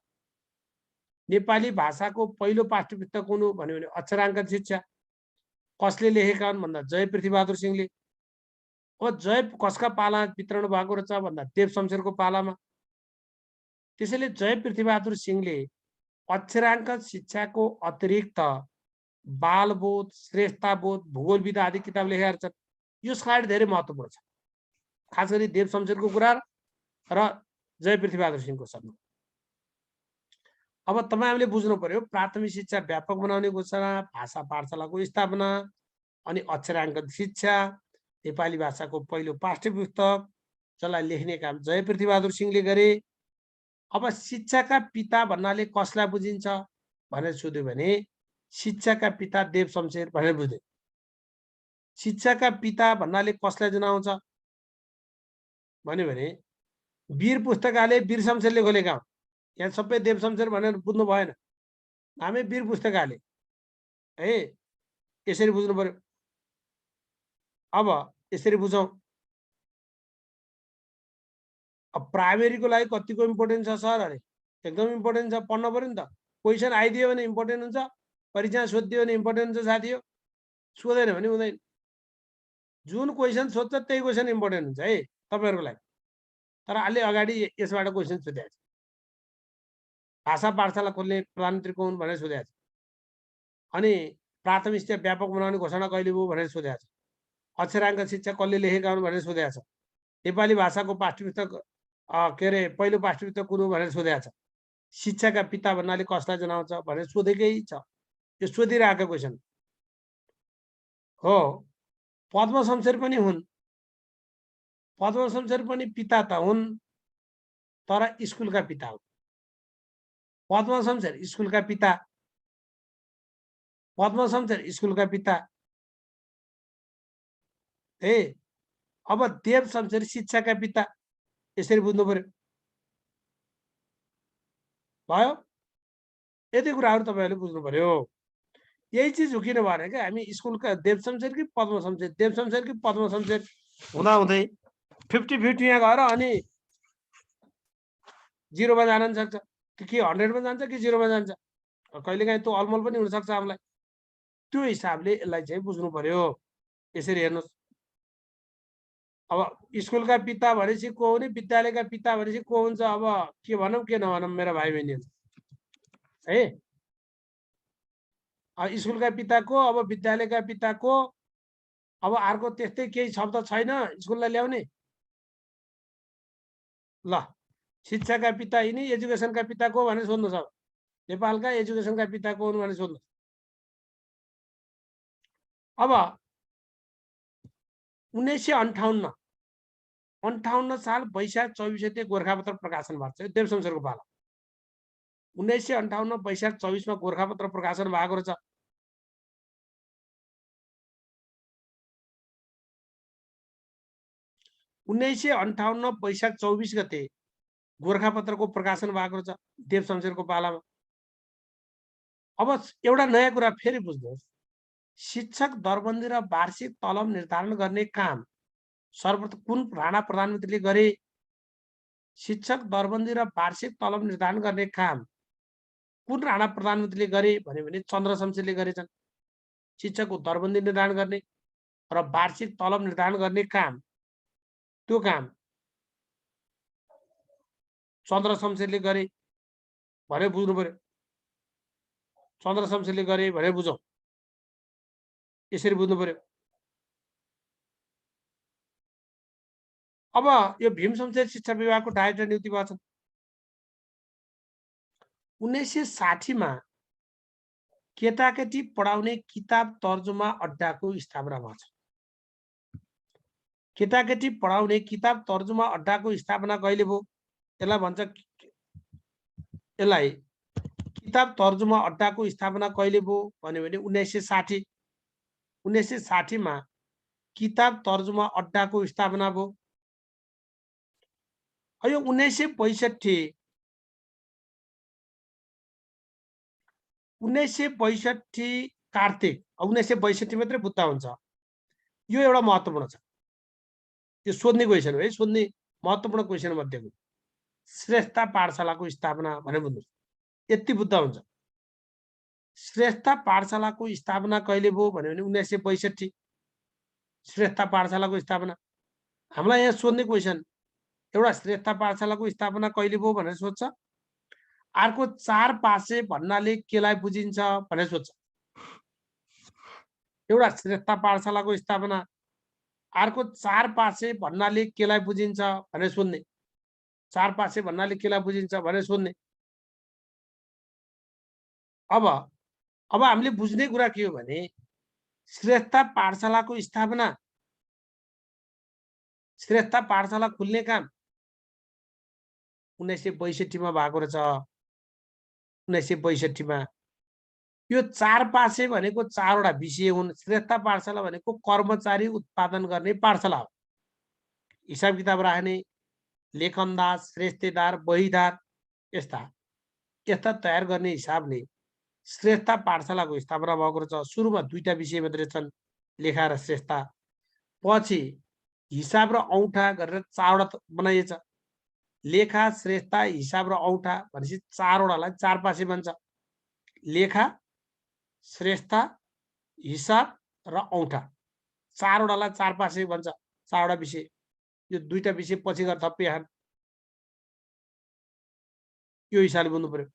नेपाली भाषाको पहिलो पाठ्यपुस्तक कुन हो भन्यो भने अक्षराङ्क शिक्षा। कसले लेखेका हुन् भन्दा जय पृथ्वीबहादुर सिंहले। अब जय कसका पाला वितरण भएको रहेछ भन्दा देव शमशेरको पालामा। त्यसैले जय पृथ्वीबहादुर सिंहले अक्षराङ्क शिक्षाको अतिरिक्त बालबोध, श्रेष्ठताबोध, भूगोल विधा आदि किताब लेखेका छन्। यो स्लाइड धेरै महत्त्वपूर्ण छ, खास गरी देव शमशेरको कुरा र जय पृथ्वीबहादुर सिंहको सन्दर्भ। अब तपाईहरुले बुझ्नु पर्यो प्राथमिक शिक्षा व्यापक बनाउने घोषणा, भाषा पाठशालाको स्थापना, अनि अक्षराङ्क शिक्षा, नेपाली भाषाको पहिलो पाठ्यपुस्तक जसलाई लेख्ने काम जय पृथ्वीबहादुर सिंहले गरे। अब शिक्षाका पिता भन्नाले कसलाई बुझिन्छ भनेर सोध्यो भने शिक्षाका पिता देव शमशेर भनेर बुझ्यो। शिक्षाका पिता भन्नाले कसलाई जनाउँछ भन्यो भने वीर पुस्तकालय वीर शमशेरले खोलेका हुन्। यहाँ सबै देव शमशेर भनेर बुझ्नु भएन। हामी वीर पुस्तकालय है, यसरी बुझ्नु पर्यो। अब यसरी बुझौँ। अब प्राइमेरीको लागि कतिको इम्पोर्टेन्ट छ सर अरे? एकदम इम्पोर्टेन्ट छ, पढ्नु पर्यो नि त। क्वेसन आइदियो भने इम्पोर्टेन्ट हुन्छ, परीक्षा सोधिदियो भने इम्पोर्टेन्ट हुन्छ साथी हो। सोधेन भने हुँदैन। जुन क्वेसन सोध्छ त्यही क्वेसन इम्पोर्टेन्ट हुन्छ है तपाईहरुको लागि। तर अलि अगाडि यसबाट क्वेसन सोधेको छ। भाषा पाठशाला खोल्ने प्रधानमन्त्री को हुन् भनेर सोधेको छ। अनि प्राथमिक शिक्षा व्यापक बनाउने घोषणा कहिले भयो भनेर सोधेको छ। अक्षराङ्क शिक्षा कसले लेखेका हुन् भनेर सोधेको छ। नेपाली भाषाको पाठ्यपुस्तक के अरे पहिलो पाठ्यपुस्तक कुन हो भनेर सोधेको छ। शिक्षाका पिता भन्नाले कसलाई जनाउँछ भनेर सोधेकै छ। यो सोधिरहेको क्वेसन हो। पद्म शमशेर पनि हुन्। पद्म शमशेर पनि पिता त हुन्, तर स्कुलका पिता हुन्। पद्म शमशेर स्कुलका पिता, पद्म शमशेर स्कुलका पिता ए। अब देव शमशेर शिक्षाका पिता, यसरी बुझ्नु पर्यो। भयो? यति कुराहरू तपाईहरुले बुझ्नु पर्यो। यही चीज हो किन भने के हामी स्कुलका देव शमशेर कि पद्म शमशेर, देव शमशेर कि पद्म शमशेर हुँदा हुँदै 50-50 यहाँ गएर अनि 0 मा जान सक्छ कि 100 मा जान्छ कि 0 मा जान्छ। कहिलेकाहीँ त्यो अलमल पनि हुन सक्छ हामीलाई। त्यो हिसाबले यसलाई चाहिँ बुझ्नु पर्यो। यसरी हेर्नुस्। अब स्कुलका पिता भनेपछि को हुने, विद्यालयका पिता भनेपछि को हुन्छ। अब के भनौँ के नभनौँ मेरा भाइ बहिनीहरु है। स्कुलका पिता को, अब विद्यालयका पिता को, अब अर्को त्यस्तै केही शब्द छैन स्कुललाई ल्याउने। ल शिक्षाका पिता यिनी, एजुकेसनका पिता को भनेर सोध्नु छ। नेपालका एजुकेसनका पिता को हुन् भनेर सोध्नु। अब 1958 साल वैशाख 24 गते गोरखापत्र प्रकाशन भएको छ। देव शमशेरको पाला। 1958 वैशाख 24 मा गोरखापत्र प्रकाशन भएको रहेछ। वैशाख 24 गते गोरखापत्रको प्रकाशन भएको रहेछ देव शमशेरको पालामा। अब एउटा नयाँ कुरा फेरि बुझ्नुहोस्। शिक्षक दरबन्दी र वार्षिक तलब निर्धारण गर्ने काम सर्वप्रथम कुन राणा प्रधानमन्त्रीले गरे? शिक्षक दरबन्दी र वार्षिक तलब निर्धारण गर्ने काम कुन राणा प्रधानमन्त्रीले गरे भन्यो भने चन्द्र शमशेरले गरेछन्। शिक्षकको दरबन्दी निर्धारण गर्ने र वार्षिक तलब निर्धारण गर्ने काम, त्यो काम चन्द्र शमशेरले गरे भनेर बुझ्नु पर्यो। चन्द्र शमशेरले गरे भनेर बुझौँ। यसरी बुझ्नु पर्यो। अब यो भीम शमशेर शिक्षा विभागको डाइरेक्टर नियुक्ति भएको छ। 1960 मा केटाकेटी पढाउने किताब तर्जुमा अड्डाको स्थापना भएको छ। केटाकेटी पढाउने किताब तर्जुमा अड्डाको स्थापना कहिले भयो? त्यसलाई भन्छ यसलाई किताब तर्जुमा अड्डाको स्थापना कहिले भयो भन्यो भने 1960 1960 मा किताब तर्जुमा अड्डाको स्थापना भयो। यो 1962 कार्तिक 1962 मात्रै बुद्ध हुन्छ। यो एउटा महत्त्वपूर्ण छ, यो सोध्ने क्वेसन हो है, सोध्ने महत्त्वपूर्ण क्वेसन मध्येको। श्रेष्ठता पाठशालाको स्थापना भनेर बुझ्नुहोस्, यति बुद्ध हुन्छ। श्रेष्ठता पाठशालाको स्थापना कहिले भयो भन्यो भने 1962 श्रेष्ठता पाठशालाको स्थापना। हामीलाई यहाँ सोध्ने क्वेसन एउटा श्रेष्ठता पाठशालाको स्थापना कहिले भयो भनेर सोध्छ। अर्को चार पासे भन्नाले केलाई बुझिन्छ भनेर सोध्छ। एउटा श्रेष्ठता पाठशालाको स्थापना, अर्को चार पासे भन्नाले केलाई बुझिन्छ भनेर सोध्ने। चार पासे भन्नाले केलाई बुझिन्छ भनेर सोध्ने। अब हामीले बुझ्ने कुरा के हो भने श्रेष्ठता पाठशालाको स्थापना, श्रेष्ठता पाठशाला खुल्ने काम 1962 मा भएको रहेछ। 1962 मा यो चार पासे भनेको चारवटा विषय हुन्। श्रेष्ठता पाठशाला भनेको कर्मचारी उत्पादन गर्ने पाठशाला हो। हिसाब किताब राख्ने, लेखनदार, श्रेष्ठदार, बहीदार यस्ता तयार गर्ने हिसाबले श्रेष्ठता पाठशालाको स्थापना भएको रहेछ। सुरुमा दुईटा विषय मात्रै छन्, लेखा र श्रेष्ठता। पछि हिसाब र औँठा गरेर चारवटा बनाइएछ। लेखा, श्रेष्ठता, हिसाब र औँठा भनेपछि चारवटालाई चार पासे भन्छ। लेखा, श्रेष्ठता, हिसाब र औँठा चारवटालाई चार पासे भन्छ। चारवटा विषय, यो दुईटा विषय पछि गएर थपिहाल्। यो हिसाबले बुझ्नु पर्यो।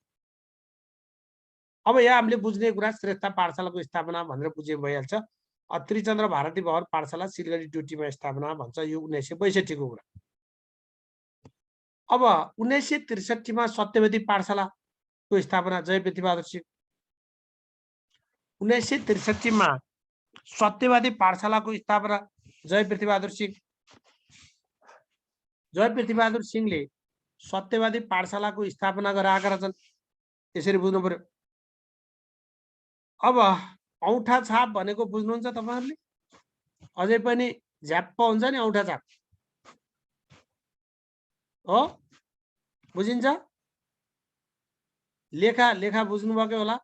अब यहाँ हामीले बुझ्ने कुरा श्रेष्ठता पाठशालाको स्थापना भनेर बुझे भइहाल्छ। त्रिचन्द्र भारती भवन पाठशाला सिलगढी ड्युटीमा स्थापना भन्छ, यो 1962 को कुरा। अब 1963 मा सत्यवती पाठशालाको स्थापना, जयपृथ्वी बहादुर सिंह। 1963 मा सत्यवादी पाठशालाको स्थापना, जयपृथ्वी बहादुर सिंह। जयपृथ्वी बहादुर सिंहले सत्यवादी पाठशालाको स्थापना गराएका रहेछन्। यसरी बुझ्नु पर्यो। अब औँठा छाप भनेको बुझ्नुहुन्छ तपाईहरुले? अझै पनि झ्याप्प हुन्छ नि औँठा छाप हो, बुझिन्छ? लेखा बुझ्नु भएको होला।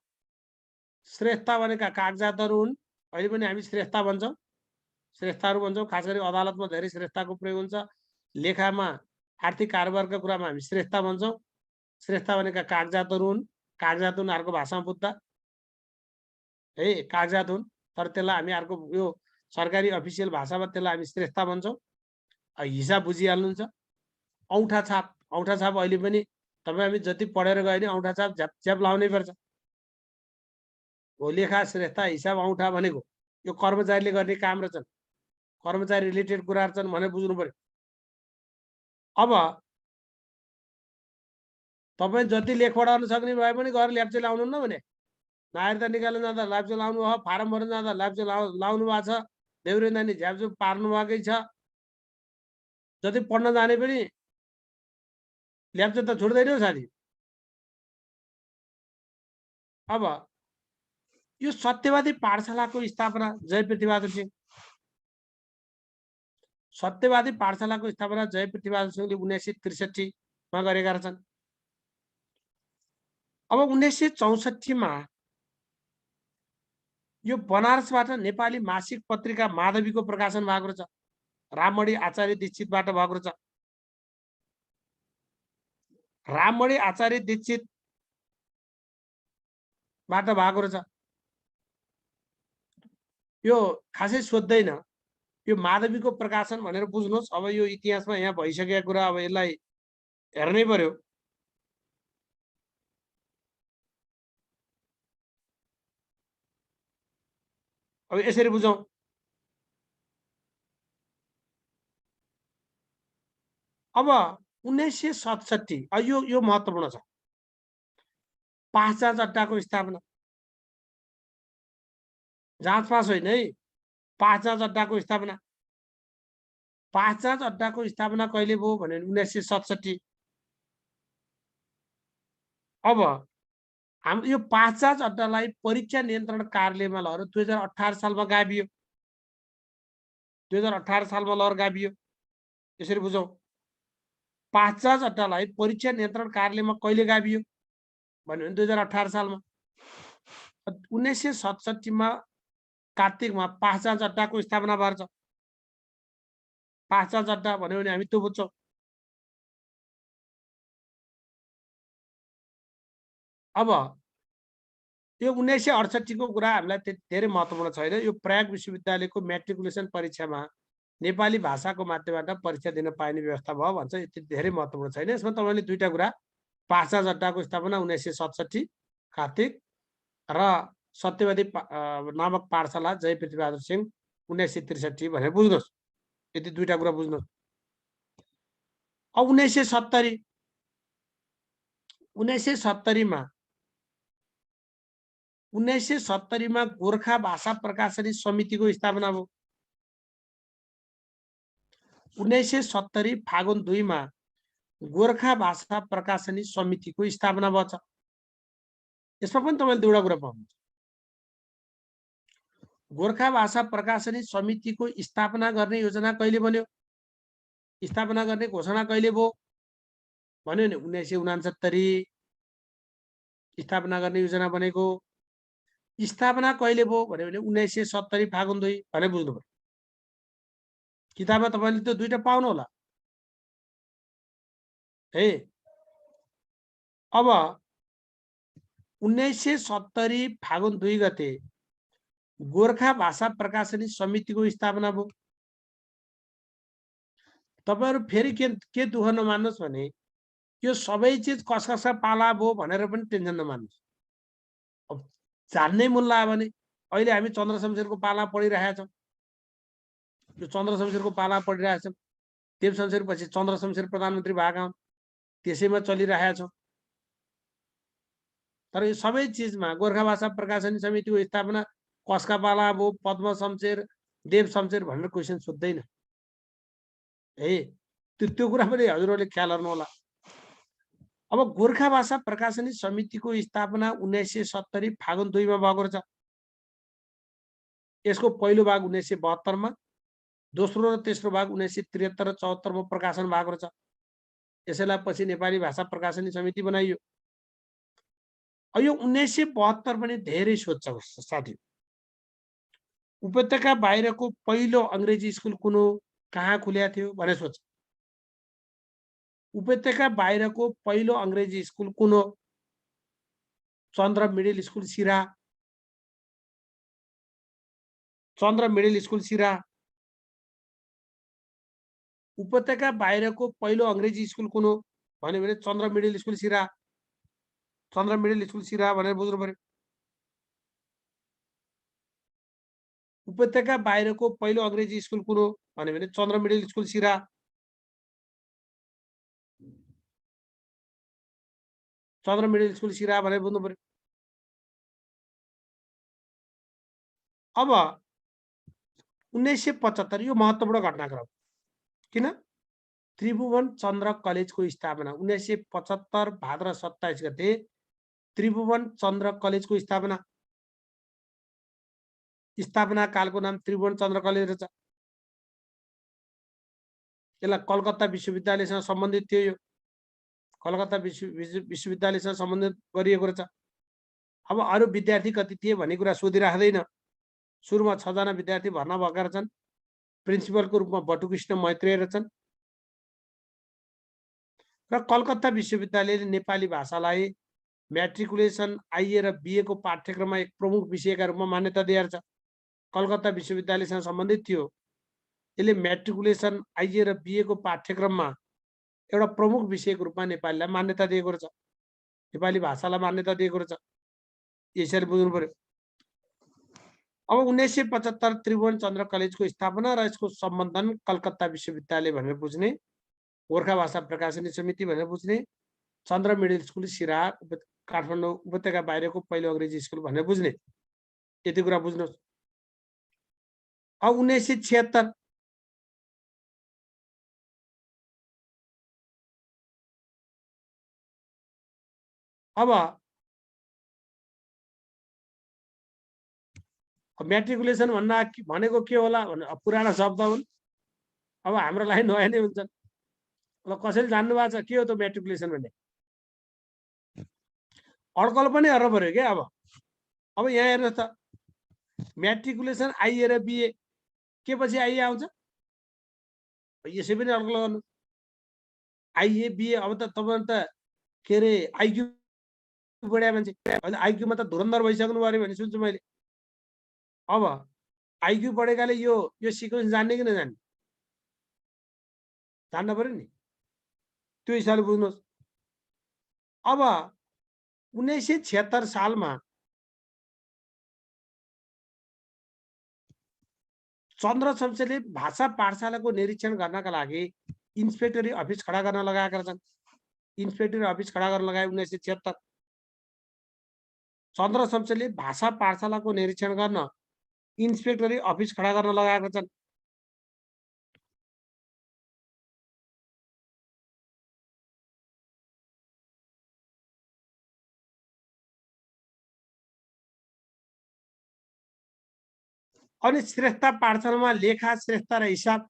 श्रेष्ठता भनेका कागजातहरु हुन्। अहिले पनि हामी श्रेष्ठता भन्छौं, श्रेष्ठताहरु भन्छौं। खास गरी अदालतमा धेरै श्रेष्ठताको प्रयोग हुन्छ। लेखामा आर्थिक कारोबारका कुरामा हामी श्रेष्ठता भन्छौं। श्रेष्ठता भनेका कागजातहरु हुन्। कागजात हुन् अर्को भाषामा बुझ्दा है, कागजात हुन्, तर त्यसलाई हामी अर्को यो सरकारी अफिसियल भाषामा त्यसलाई हामी श्रेष्ठता भन्छौं। हिसाब बुझिहाल्नुहुन्छ। औँठा छाप अहिले पनि तपाईँ हामी जति पढेर गए नि औँठा छाप झ्याप लाउनै पर्छ। हो, लेखा, श्रेष्ठता, हिसाब, औँठा भनेको यो कर्मचारीले गर्ने काम रहेछन्, कर्मचारी रिलेटेड कुराहरु छन् भनेर बुझ्नु पर्यो। अब तपाईँ जति लेख पढाउन सक्ने भए पनि गएर ल्याप्चे लाउनु न भने, नागरिकता निकाल्न जाँदा ल्याप्चे लाउनु भयो, फारम भर्न जाँदा ल्याप्चे लाउनु भएको छ, देउरे नानी झ्याप्चे पार्नु भएकै छ। जति पढ्न जाने पनि ल्याप्चे त छुट्दैन हो साथी। अब यो सत्यवादी पाठशालाको स्थापना, जयपृथ्वी बहादुर सिंह। सत्यवादी पाठशालाको स्थापना जयपृथ्वी बहादुर सिंहले 1963 मा गरेका रहेछन्। अब 1964 मा यो बनारसबाट नेपाली मासिक पत्रिका माधवीको प्रकाशन भएको रहेछ। राममणि आचार्य दीक्षितबाट भएको रहेछ। राममणि आचार्य दीक्षितबाट भएको रहेछ। यो खासै सोध्दैन, यो माधवीको प्रकाशन भनेर बुझ्नुहोस्। अब यो इतिहासमा यहाँ भइसकेको कुरा, अब यसलाई हेर्नै पर्यो। अब यसरी बुझौं। अब 1967 यो महत्त्वपूर्ण छ। पाँच जाँच अड्डाको स्थापना, जाँच पास होइन है, पाँच जाँच अड्डाको स्थापना। पाँच जाँच अड्डाको स्थापना कहिले भयो भने 1967। अब हाम्रो यो ५ अड्डालाई परीक्षा नियन्त्रण कार्यालयमा लगेर 2018 सालमा गाभियो। 2018 सालमा लगेर गाभियो। यसरी बुझौँ। ५ अड्डालाई परीक्षा नियन्त्रण कार्यालयमा कहिले गाभियो भन्यो भने 2018 सालमा। 1967 मा कार्तिकमा ५ अड्डाको स्थापना भएर छ। ५ अड्डा भन्यो भने हामी त्यो बुझ्छौँ। अब यो 1968 को कुरा हामीलाई धेरै महत्त्वपूर्ण छैन। यो प्रयाग विश्वविद्यालयको म्याट्रिकुलेसन परीक्षामा नेपाली भाषाको माध्यमबाट परीक्षा दिन पाइने व्यवस्था भयो भन्छ। यति धेरै महत्त्वपूर्ण छैन। यसमा तपाईँले दुईटा कुरा, ५ अड्डाको स्थापना 1967 कार्तिक र सत्यवादी नामक पाठशाला जय पृथ्वीबहादुर सिंह 1963 भनेर बुझ्नुहोस्। यति दुईटा कुरा बुझ्नुहोस्। अब 1970 मा गोर्खा भाषा प्रकाशनी समितिको स्थापना भयो। 1970 फागुन 2 मा गोर्खा भाषा प्रकाशनी समितिको स्थापना भएको छ। यसमा पनि तपाईँले दुईवटा कुरा पाउनुहुन्छ। गोर्खा भाषा प्रकाशनी समितिको स्थापना गर्ने योजना कहिले बन्यो, स्थापना गर्ने घोषणा कहिले भयो भन्यो भने 1969 स्थापना गर्ने योजना बनेको। स्थापना कहिले भयो भन्यो भने 1970 फागुन 2 भनेर बुझ्नु पर्यो। किताबमा तपाईँले त्यो दुईटा पाउनु होला है। अब 1970 फागुन 2 गते गोर्खा भाषा प्रकाशनी समितिको स्थापना भयो। तपाईहरु फेरि के दुःख नमान्नुहोस् भने यो सबै चीज कसका पाला भयो भनेर पनि टेन्सन नमान्नुहोस्। अब जान्नै मन लाग्यो भने अहिले हामी चन्द्र शमशेरको पाला पढिरहेका छौं। यो चन्द्र शमशेरको पाला पढिरहेका छौं। देव शमशेर पछि चन्द्र शमशेर प्रधानमन्त्री भएका हुन्। त्यसैमा चलिरहेका छौं। तर यो सबै चीजमा गोर्खा भाषा प्रकाशनी समितिको स्थापना कसका पाला भयो, पद्म शमशेर, देव शमशेर भनेर क्वेशन सोध्दैन है। त्यो कुरा पनि हजुरहरूले ख्याल गर्नु होला। अब गोर्खा भाषा प्रकाशनी समितिको स्थापना 1970 फागुन 2 मा भएको छ। यसको पहिलो भाग 1972 मा, दोस्रो र तेस्रो भाग 1973 र 74 मा प्रकाशन भएको छ। यसैलाई पछि नेपाली भाषा प्रकाशनी समिति बनाइयो। यो 1972 पनि धेरै सोध्छ साथी। उपत्यका बाहिरको पहिलो अंग्रेजी स्कुल कुन हो, कहाँ खुल्या थियो भने सोध्छ। उपत्यका बाहिरको पहिलो अंग्रेजी स्कुल कुन हो? चन्द्र मिडिल स्कुल सिरा। चन्द्र मिडिल स्कुल सिरा। उपत्यका बाहिरको पहिलो अंग्रेजी स्कुल कुन हो भन्यो भने चन्द्र मिडिल स्कुल सिरा। चन्द्र मिडिल स्कुल सिरा भनेर बुझ्नु पर्यो। उपत्यका बाहिरको पहिलो अंग्रेजी स्कुल कुन हो भन्यो भने चन्द्र मिडिल स्कुल सिरा। चन्द्र मिडिल स्कुल सिरा भनेर बुझ्नु पर्यो। अब 1975 यो महत्त्वपूर्ण घटनाक्रम। किन? त्रिभुवन चन्द्र कलेजको स्थापना 1975 भाद्र 27 गते त्रिभुवन चन्द्र कलेजको स्थापना। स्थापना कालको नाम त्रिभुवन चन्द्र कलेज रहेछ। यसलाई कलकत्ता विश्वविद्यालयसँग सम्बन्धित थियो। यो कलकत्ता विश्वविद्यालयसँग सम्बन्धित गरिएको रहेछ। अब अरु विद्यार्थी कति थिए भन्ने कुरा सोधिराख्दैन। सुरुमा 6 जना विद्यार्थी भर्ना भएका रहेछन्। प्रिन्सिपलको रूपमा बटुकृष्ण मैत्रेय रहेछन्। र कलकत्ता विश्वविद्यालयले नेपाली भाषालाई म्याट्रिकुलेसन आइए र बीए को पाठ्यक्रममा एक प्रमुख विषयका रूपमा मान्यता दिएर छ। कलकत्ता विश्वविद्यालयसँग सम्बन्धित थियो। यसले म्याट्रिकुलेसन आइए र बीए को पाठ्यक्रममा एउटा प्रमुख विषयको रूपमा नेपालीलाई मान्यता दिएको रहेछ। नेपाली भाषालाई मान्यता दिएको रहेछ। यसरी बुझ्नु पर्यो। अब 1975 त्रिभुवन चन्द्र कलेजको स्थापना र यसको सम्बन्धन कलकत्ता विश्वविद्यालय भनेर बुझ्ने, गोर्खा भाषा प्रकाशनी समिति भनेर बुझ्ने, चन्द्र मिडिल स्कुल सिरा काठमाडौँ उपत्यका बाहिरको पहिलो अंग्रेजी स्कुल भनेर बुझ्ने। यति कुरा बुझ्नुहोस्। अब 1976 अब अब म्याट्रिकुलेसन भनेको के होला भने पुरानो शब्द हुन्। अब हाम्रो लागि नयाँ नै हुन्छन्। ल कसैले जान्नु भएको छ के हो त म्याट्रिकुलेसन भन्ने? अड्कल पनि हेर्नु पर्यो क्या। अब यहाँ हेर्नुहोस् त, म्याट्रिकुलेसन आइए र बिए के पछि आइए आउँछ? यसै पनि अड्कल गर्नु। आइए बिए अब त तपाईँ त के अरे आइक्यू बढ्या मान्छे, अहिले आइक्यूमा त धुरन्धर भइसक्नु पर्यो भन्ने सुन्छु मैले। अब आइक्यू बढेकाले यो सिक्वेन्स जान्ने कि नजान्ने? जान्न पर्यो नि। त्यो हिसाबले बुझ्नुहोस्। अब 1976 सालमा चन्द्रशमशेरले भाषा पाठशालाको निरीक्षण गर्नका लागि इन्सपेक्टरी अफिस खडा गर्न लगाएका छन्। इन्सपेक्टरी अफिस खडा गर्न लगाए 1976। चन्द्रशमशेरले भाषा पाठशालाको निरीक्षण गर्न इन्सपेक्टरी अफिस खडा गर्न लगाएका छन्। अनि श्रेष्ठता पाठशालामा लेखा, श्रेष्ठता र हिसाब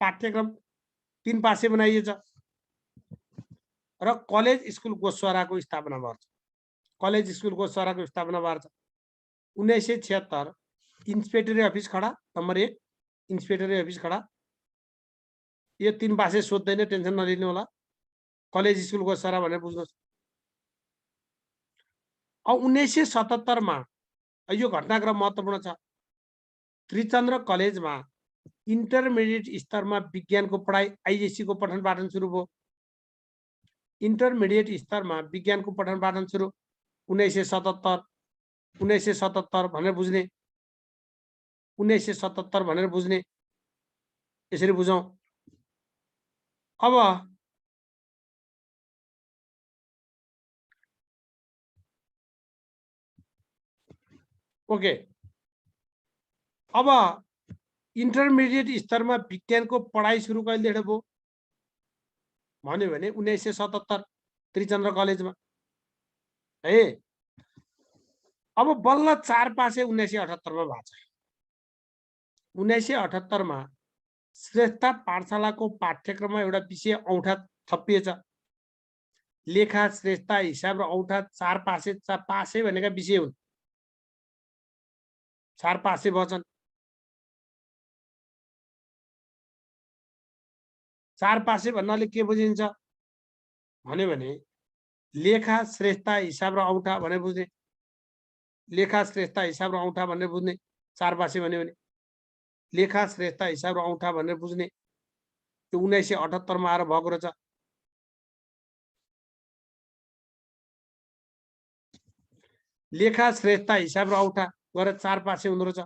पाठ्यक्रम 3 पासे बनाइएछ र कलेज स्कुल गोस्वाराको स्थापना भएको छ। कलेज स्कुल गोस्वाराको स्थापना भएको छ। 1976 इन्सपेक्टरी अफिस खडा, नम्बर 1 इन्सपेक्टरी अफिस खडा। यो 3 पासे सोध्दैन, टेन्सन नलिनु होला। कलेज स्कुल गोस्वारा भनेर बुझ्नुहोस्। अब 1977 मा यो घटनाक्रम महत्त्वपूर्ण छ। त्रिचन्द्र कलेजमा इन्टरमिडिएट स्तरमा विज्ञानको पढाइ, आइएससी को पठन पाठन सुरु भयो। इन्टरमिडिएट स्तरमा विज्ञानको पठन पाठन सुरु 1977 भनेर बुझ्ने। 1977 भनेर बुझ्ने। यसरी बुझौँ। अब ओके, अब इन्टरमिडिएट स्तरमा विज्ञानको पढाइ सुरु कहिलेदेखि भयो भन्यो भने 1977 त्रिचन्द्र कलेजमा है। अब बल्ल 4 पासे 1978 मा भएको छ। 1978 मा श्रेष्ठता पाठशालाको पाठ्यक्रममा एउटा विषय औँठा थपिएछ। लेखा, श्रेष्ठता, हिसाब र औँठा 4 पासे। पासे भनेका विषय हुन्। 4 पासे भन्छन्। 4 पासे भन्नाले के बुझिन्छ भन्यो भने लेखा, श्रेष्ठता, हिसाब र औँठा भनेर बुझ्ने। लेखा, श्रेष्ठता, हिसाब र औँठा भनेर बुझ्ने 4 पासे भन्यो भने। लेखा, श्रेष्ठता, हिसाब र औँठा भनेर बुझ्ने। त्यो 1978 मा आएर भएको रहेछ। लेखा, श्रेष्ठता, हिसाब र औँठा गरेर 4 पासे हुँदो रहेछ।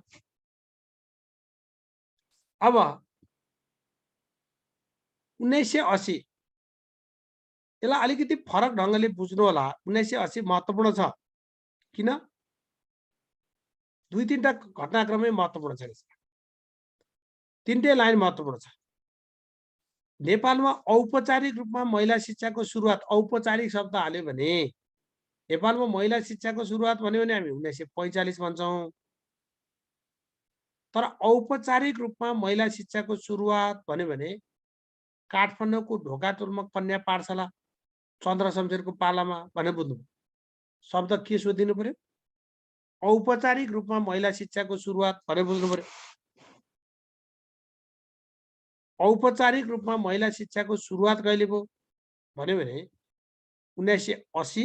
अब 1980 यसलाई अलिकति फरक ढङ्गले बुझ्नु होला। 1980 महत्त्वपूर्ण छ। किन? 2-3टा घटनाक्रमै महत्त्वपूर्ण छ। 3टै लाइन महत्त्वपूर्ण छ। नेपालमा औपचारिक रूपमा महिला शिक्षाको सुरुवात, औपचारिक शब्द हाल्यो भने नेपालमा महिला शिक्षाको सुरुवात भन्यो भने हामी 1945 भन्छौँ। तर औपचारिक रूपमा महिला शिक्षाको सुरुवात भन्यो भने काठमाडौँको ढोकाटोलमा कन्या पाठशाला चन्द्रशमशेरको पालामा भनेर बुझ्नु। शब्द के सोधिनु पर्यो? औपचारिक रूपमा महिला शिक्षाको सुरुवात भनेर बुझ्नु पर्यो। औपचारिक रूपमा महिला शिक्षाको सुरुवात कहिले भयो भन्यो भने 1980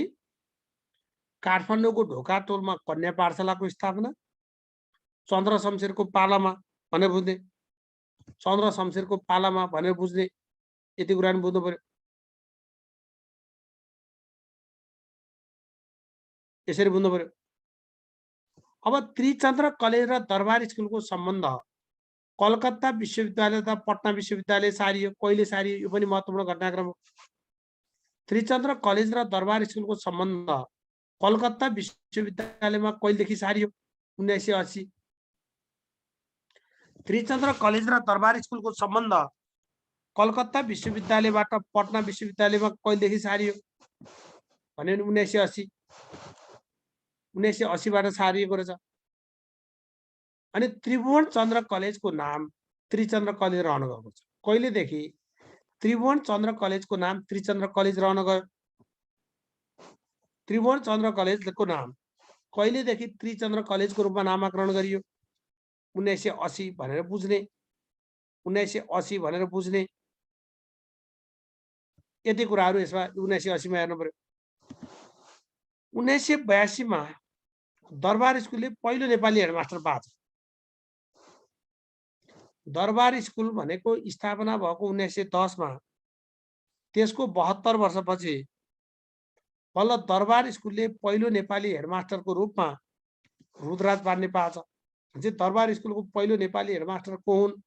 काठमाडौँको ढोकाटोलमा कन्या पाठशालाको स्थापना चन्द्रशमशेरको पालामा भनेर बुझ्ने। चन्द्रशमशेरको पालामा भनेर बुझ्ने। यति कुरा बुझ्नु पर्यो। यसरी बुझ्नु पर्यो। अब त्रिचन्द्र कलेज र दरबार स्कुलको सम्बन्ध कलकत्ता विश्वविद्यालय तथा पटना विश्वविद्यालय सारियो। कहिले सारियो? यो पनि महत्त्वपूर्ण घटनाक्रम हो। त्रिचन्द्र कलेज र दरबार स्कुलको सम्बन्ध कलकत्ता विश्वविद्यालयमा कहिलेदेखि सारियो? 1980। त्रिचन्द्र कलेज र दरबार स्कुलको सम्बन्ध कलकत्ता विश्वविद्यालयबाट पटना विश्वविद्यालयमा कहिलेदेखि सारियो भन्यो भने 1980। 1980 बाट छारिएको रहेछ। अनि त्रिभुवन चन्द्र कलेजको नाम त्रिचन्द्र कलेज रहन गएको छ। कहिलेदेखि त्रिभुवन चन्द्र कलेजको नाम त्रिचन्द्र कलेज रहन गयो? त्रिभुवन चन्द्र कलेजको नाम कहिलेदेखि त्रिचन्द्र कलेजको रूपमा नामाकरण गरियो? 1980 भनेर बुझ्ने, 1980 भनेर बुझ्ने। यति कुराहरू यसमा 1980 मा हेर्नु पर्यो। 1982 मा दरबार स्कुलले पहिलो नेपाली हेडमास्टर पाएको छ। दरबार स्कुल भनेको स्थापना भएको 1910 मा, त्यसको 72 वर्षपछि बल्ल दरबार स्कुलले पहिलो नेपाली हेडमास्टरको रूपमा रुद्रराज पाण्डे पाएको छ। दरबार स्कुलको पहिलो नेपाली हेडमास्टर को हुन्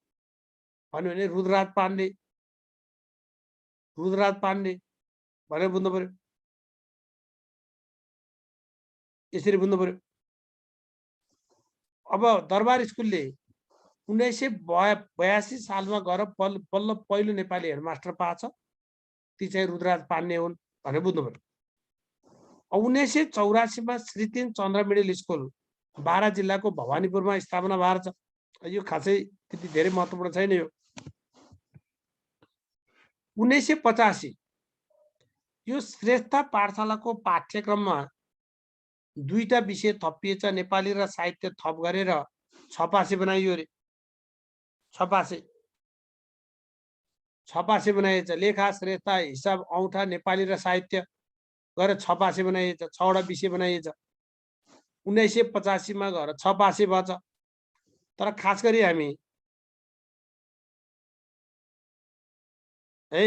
भन्यो भने रुद्रराज पाण्डे। रुद्रराज पाण्डे भनेर बुझ्नु पर्यो, यसरी बुझ्नु पर्यो। अब दरबार स्कुलले 1982 सालमा गएर बल्ल पहिलो नेपाली हेडमास्टर पाएको छ, ती चाहिँ रुद्रराज पाण्डे हुन् भनेर बुझ्नु पर्यो। 1984 मा श्रीतिन चन्द्र मिडल स्कुल बारा जिल्लाको भवानीपुरमा स्थापना भएको छ। यो खासै त्यति धेरै महत्त्वपूर्ण छैन। यो 1985 यो श्रेष्ठ पाठशालाको पाठ्यक्रममा 2टा विषय थपिएछ, नेपाली र साहित्य थप गरेर छपासे बनाइयो अरे। छपासे बनाइएछ। लेखा, श्रेष्ठ, हिसाब, औँठा, नेपाली र साहित्य गरेर छपासे बनाइएछ। 6वटा विषय बनाइएछ। 1985 मा गएर छपासे भएछ। तर खास गरी हामी है,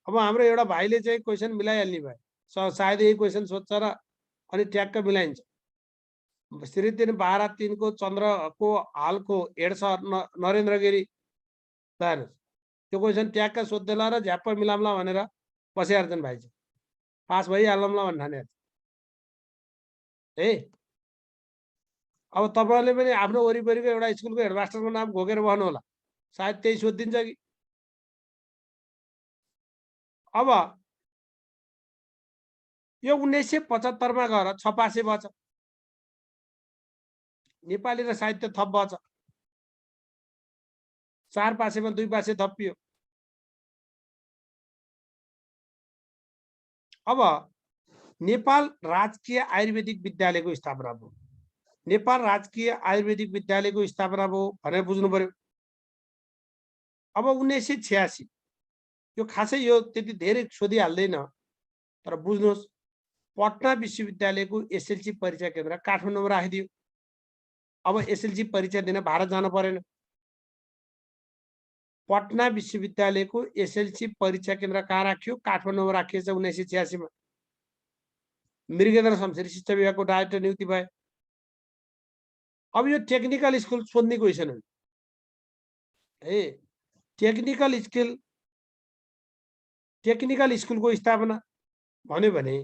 अब हाम्रो एउटा भाइले चाहिँ क्वेसन मिलाइहाल्ने भयो, सायद यही क्वेसन सोध्छ र अनि ट्याक्क मिलाइन्छ। श्रीतिन बारा 3 को चन्द्रको हालको हेड सर नरेन्द्र गिरी, त्यो क्वेसन ट्याक्क सोध्देला र झ्याप्प मिलाम्ला भनेर बसिहाल्छन् भाइ चाहिँ, पास भइहालौँला भन्ने ठाने है। अब तपाईँहरूले पनि आफ्नो वरिपरिको एउटा स्कुलको हेडमास्टरको नाम घोकेर बस्नु होला, सायद त्यही सोधिदिन्छ कि। अब यो 1975 मा गएर छपासे भएछ। नेपाली र साहित्य थप भएछ। 4 पासेमा 2 पासे थपियो। अब नेपाल राजकीय आयुर्वेदिक विद्यालयको स्थापना भयो। नेपाल राजकीय आयुर्वेदिक विद्यालयको स्थापना भयो भनेर बुझ्नु पर्यो। अब 1986 यो खासै यो त्यति धेरै सोधिहाल्दैन, तर बुझ्नुहोस्, पटना विश्वविद्यालयको एसएलसी परीक्षा केन्द्र काठमाडौँमा राखिदियो। अब एसएलसी परीक्षा दिन भारत जान परेन। पटना विश्वविद्यालयको एसएलसी परीक्षा केन्द्र कहाँ राखियो? काठमाडौँमा राखिएछ 1986 मा। मृगेन्द्र शमशेर शिक्षा विभागको डाइरेक्टर नियुक्ति भए। अब यो टेक्निकल स्कुल सोध्ने क्वेसन हो है। टेक्निकल स्कुलको स्थापना भन्यो भने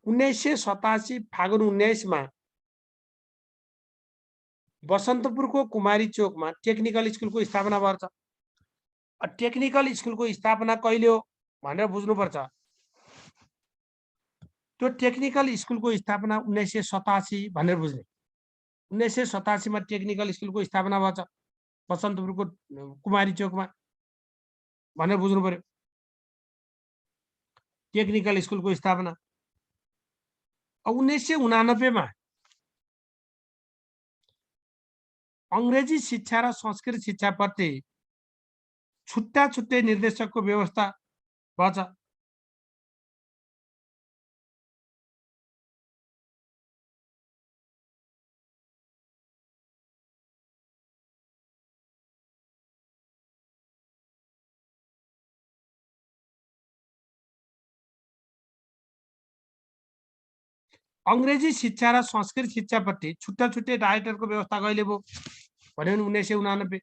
1987 फागुन 19 मा बसन्तपुरको कुमारी चोकमा टेक्निकल स्कुलको स्थापना गर्छ। टेक्निकल स्कुलको स्थापना कहिले हो भनेर बुझ्नुपर्छ। त्यो टेक्निकल स्कुलको स्थापना 1987 भनेर बुझ्ने। 1987 मा टेक्निकल स्कुलको स्थापना भएछ बसन्तपुरको कुमारी चोकमा भनेर बुझ्नु पर्यो। टेक्निकल स्कुलको स्थापना 1989 मा अंग्रेजी शिक्षा र संस्कृत शिक्षाप्रति छुट्टा छुट्टै निर्देशकको व्यवस्था भएछ। अंग्रेजी शिक्षा र संस्कृत शिक्षाप्रति छुट्टा छुट्टै डाइरेक्टरको व्यवस्था कहिले भयो भन्यो भने 1989।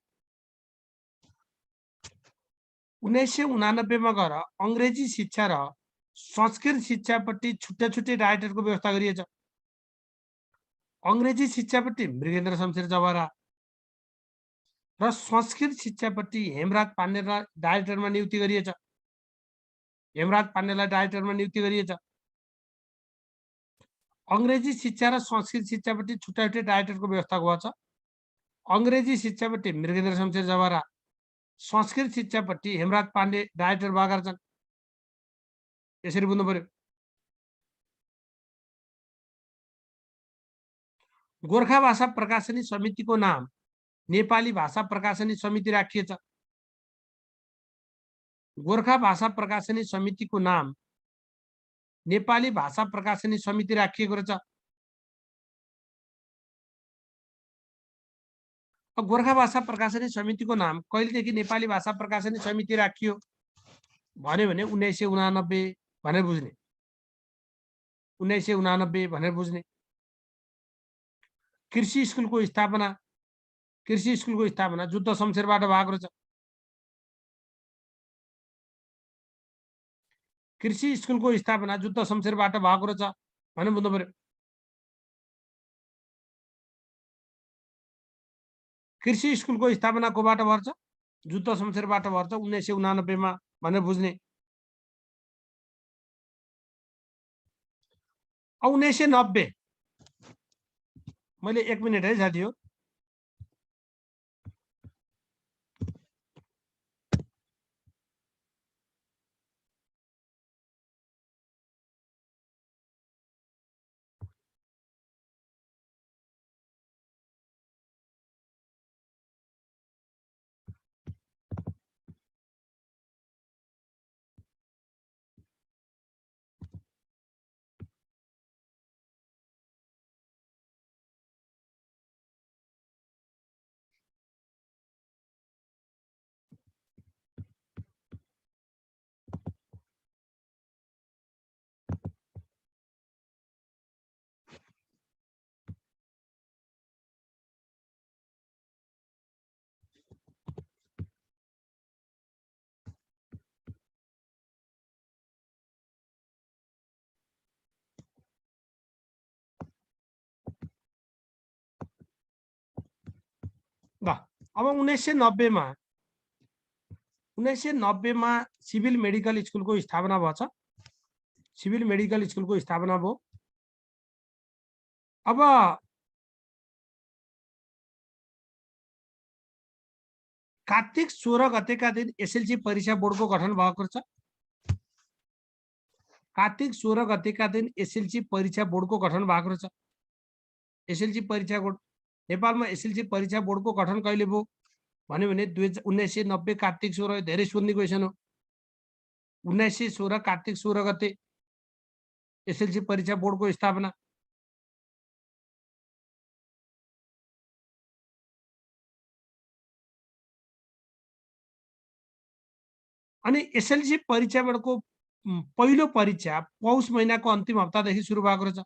1989 मा गएर अंग्रेजी शिक्षा र संस्कृत शिक्षाप्रति छुट्टा छुट्टै डाइरेक्टरको व्यवस्था गरिएछ। अंग्रेजी शिक्षाप्रति मृगेन्द्र शमशेर जवारा र संस्कृत शिक्षाप्रति हेमराज पाण्डेलाई डाइरेक्टरमा नियुक्ति गरिएछ। हेमराज पाण्डेलाई डाइरेक्टरमा नियुक्ति गरिएछ। अंग्रेजी शिक्षा र संस्कृत शिक्षापट्टि छुट्टा छुट्टै डाइरेक्टरको व्यवस्था भएको छ। अंग्रेजी शिक्षापट्टि मृगेन्द्र शमशेर जवारा, संस्कृत शिक्षापट्टि हेमराज पाण्डे डाइरेक्टर भएका छन्। यसरी बुझ्नु पर्यो। गोर्खा भाषा प्रकाशनी समितिको नाम नेपाली भाषा प्रकाशनी समिति राखिएछ। गोर्खा भाषा प्रकाशनी समितिको नाम नेपाली भाषा प्रकाशनी समिति राखिएको रहेछ। गोर्खा भाषा प्रकाशनी समितिको नाम कहिलेदेखि नेपाली भाषा प्रकाशनी समिति राखियो भन्यो भने 1989 भनेर बुझ्ने। 1989 भनेर बुझ्ने। कृषि स्कुलको स्थापना जुद्ध शमशेरबाट भएको रहेछ। कृषि स्कुलको स्थापना जुद्ध शमशेरबाट भएको रहेछ भनेर बुझ्नु पर्यो। कृषि स्कुलको स्थापना कोबाट भर्छ? जुद्ध शमशेरबाट भर्छ 1989 मा भनेर बुझ्ने। 1990 मैले 1 मिनेट है साथी हो। अब 1990 मा सिभिल मेडिकल स्कुलको स्थापना भएछ। सिभिल मेडिकल स्कुलको स्थापना भयो। अब कार्तिक 16 गतेका दिन एसएलसी परीक्षा बोर्डको गठन भएको छ। कार्तिक 16 गतेका दिन एसएलसी परीक्षा बोर्डको गठन भएको रहेछ। एसएलसी परीक्षा बोर्ड नेपालमा एसएलसी परीक्षा बोर्डको गठन कहिले भयो भन्यो भने 1990 कार्तिक 16 धेरै सोध्ने क्वेसन हो। 1916 कार्तिक 16 गते एसएलसी परीक्षा बोर्डको स्थापना। अनि एसएलसी परीक्षा बोर्डको पहिलो परीक्षा पौष महिनाको अन्तिम हप्तादेखि सुरु भएको रहेछ।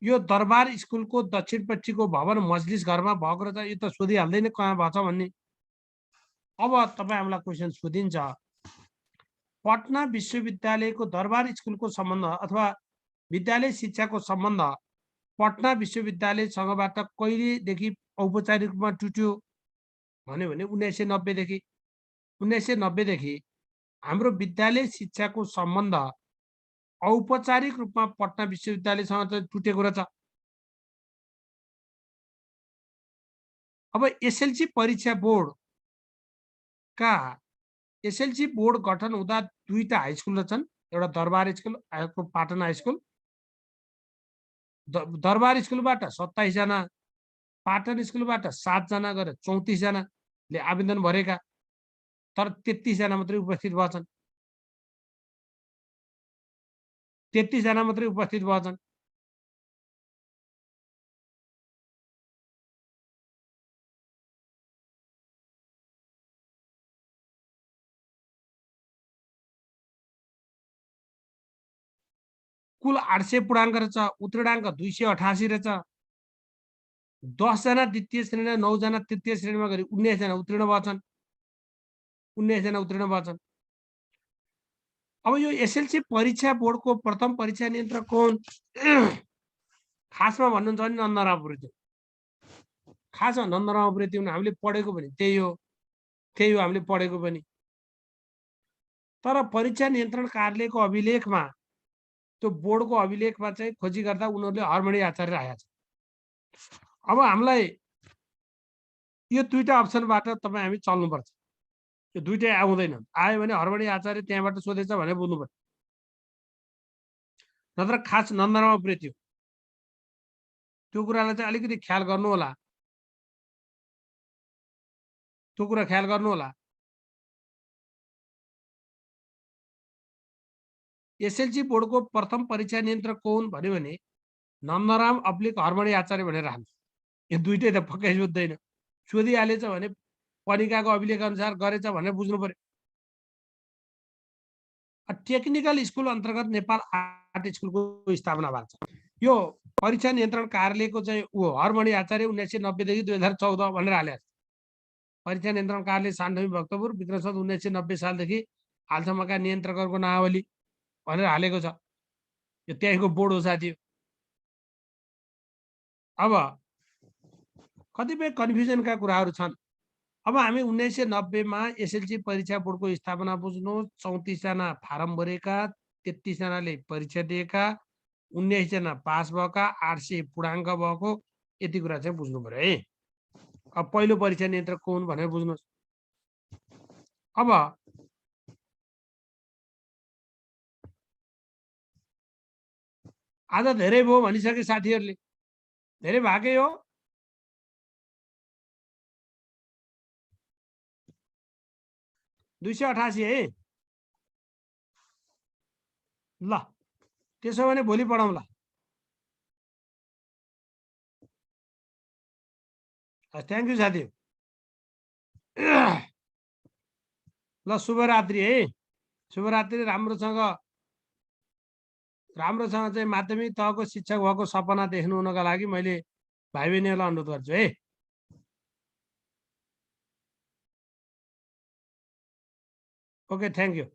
यो दरबार स्कुलको दक्षिणपट्टिको भवन मजलिस घरमा भएको रहेछ। यो त सोधिहाल्दैन कहाँ भएको छ भन्ने। अब तपाईँ हामीलाई क्वेसन सोधिन्छ, पटना विश्वविद्यालयको दरबार स्कुलको सम्बन्ध अथवा विद्यालय शिक्षाको सम्बन्ध पटना विश्वविद्यालयसँगबाट कहिलेदेखि औपचारिक रूपमा टुट्यो भन्यो भने 1990 देखि। 1990 देखि हाम्रो विद्यालय शिक्षाको सम्बन्ध औपचारिक रूपमा पटना विश्वविद्यालयसँग टुटेको रहेछ। अब एसएलसी परीक्षा बोर्ड का एसएलसी बोर्ड गठन हुँदा दुईटा हाई स्कुल छन्। एउटा दरबार स्कुल, अर्को पाटन हाई स्कुल। दरबार स्कुलबाट 27 जना, पाटन स्कुलबाट 7 जना गरेर 34 जनाले आवेदन भरेका, तर 33 जना मात्रै उपस्थित भएछन्। 33 जना मात्रै उपस्थित भएछन्। कुल 800 पूर्णाङ्क रहेछ, उत्तीर्णाङ्क 288 रहेछ। 10 जना द्वितीय श्रेणी, 9 जना तृतीय श्रेणीमा गरी 19 जना उत्तीर्ण भएछन्। 19 जना उत्तीर्ण भएछन्। अब यो एसएलसी परीक्षा बोर्डको प्रथम परीक्षा नियन्त्रक कोन? खासमा भन्नुहुन्छ भने नन्दराम उप्रेती। खासमा नन्दराम उप्रेती हामीले पढेको पनि त्यही हो हामीले पढेको पनि। तर परीक्षा नियन्त्रण कार्यालयको अभिलेखमा त्यो बोर्डको अभिलेखमा चाहिँ खोजी गर्दा उनीहरूले हरमणि आचार्य राखेको छ। अब हामीलाई यो दुईटा अप्सनबाट तपाईँ हामी चल्नुपर्छ। यो दुईटै आउँदैन, आयो भने हरमणि आचार्य त्यहाँबाट सोधेछ भने बुझ्नु पर्यो, नत्र खास नन्दराममा पुर्यो त्यो कुरालाई चाहिँ अलिकति ख्याल गर्नु होला, त्यो कुरा ख्याल गर्नु होला। एसएलसी बोर्डको प्रथम परीक्षा नियन्त्रक को हुन् भन्यो भने नन्दराम अप्लिक हरमणि आचार्य भनेर राख्नु। यो दुईटै त पक्कै सोध्दैन, सोधिहालेछ भने पनिकाको अभिलेख अनुसार गरेछ भनेर बुझ्नु पर्यो। टेक्निकल स्कुल अन्तर्गत नेपाल आर्ट स्कुलको स्थापना भएको छ। यो परीक्षा नियन्त्रण कार्यालयको चाहिँ हरमणि आचार्य 1990 देखि 2014 भनेर हालेको छ। परीक्षा नियन्त्रण कार्यालय सान्डवी भक्तपुर विक्रम 1990 सालदेखि हालसम्मका नियन्त्रकहरूको नावली भनेर हालेको छ। यो त्यहीँको बोर्ड हो साथी। अब कतिपय कन्फ्युजनका कुराहरू छन्। अब हामी 1990 मा एसएलसी परीक्षा बोर्डको स्थापना बुझ्नुहोस्। 34 जना फारम भरेका, 33 जनाले परीक्षा दिएका, 19 जना पास भएका, 800 पूर्णाङ्क भएको, यति कुरा चाहिँ बुझ्नु पर्यो है। अब पहिलो परीक्षा नियन्त्रक को हुन् भनेर बुझ्नुहोस्। अब आज धेरै भयो भनिसके साथीहरूले, धेरै भएकै हो। $288 है। ल त्यसो भने भोलि पढाउँला। थ्याङ्क यू साथी। ल शुभरात्रि है, शुभरात्रि। राम्रोसँग चाहिँ माध्यमिक तहको शिक्षक भएको सपना देख्नु हुनका लागि मैले भाइ बहिनीहरूलाई अनुरोध गर्छु है। Okay, thank you.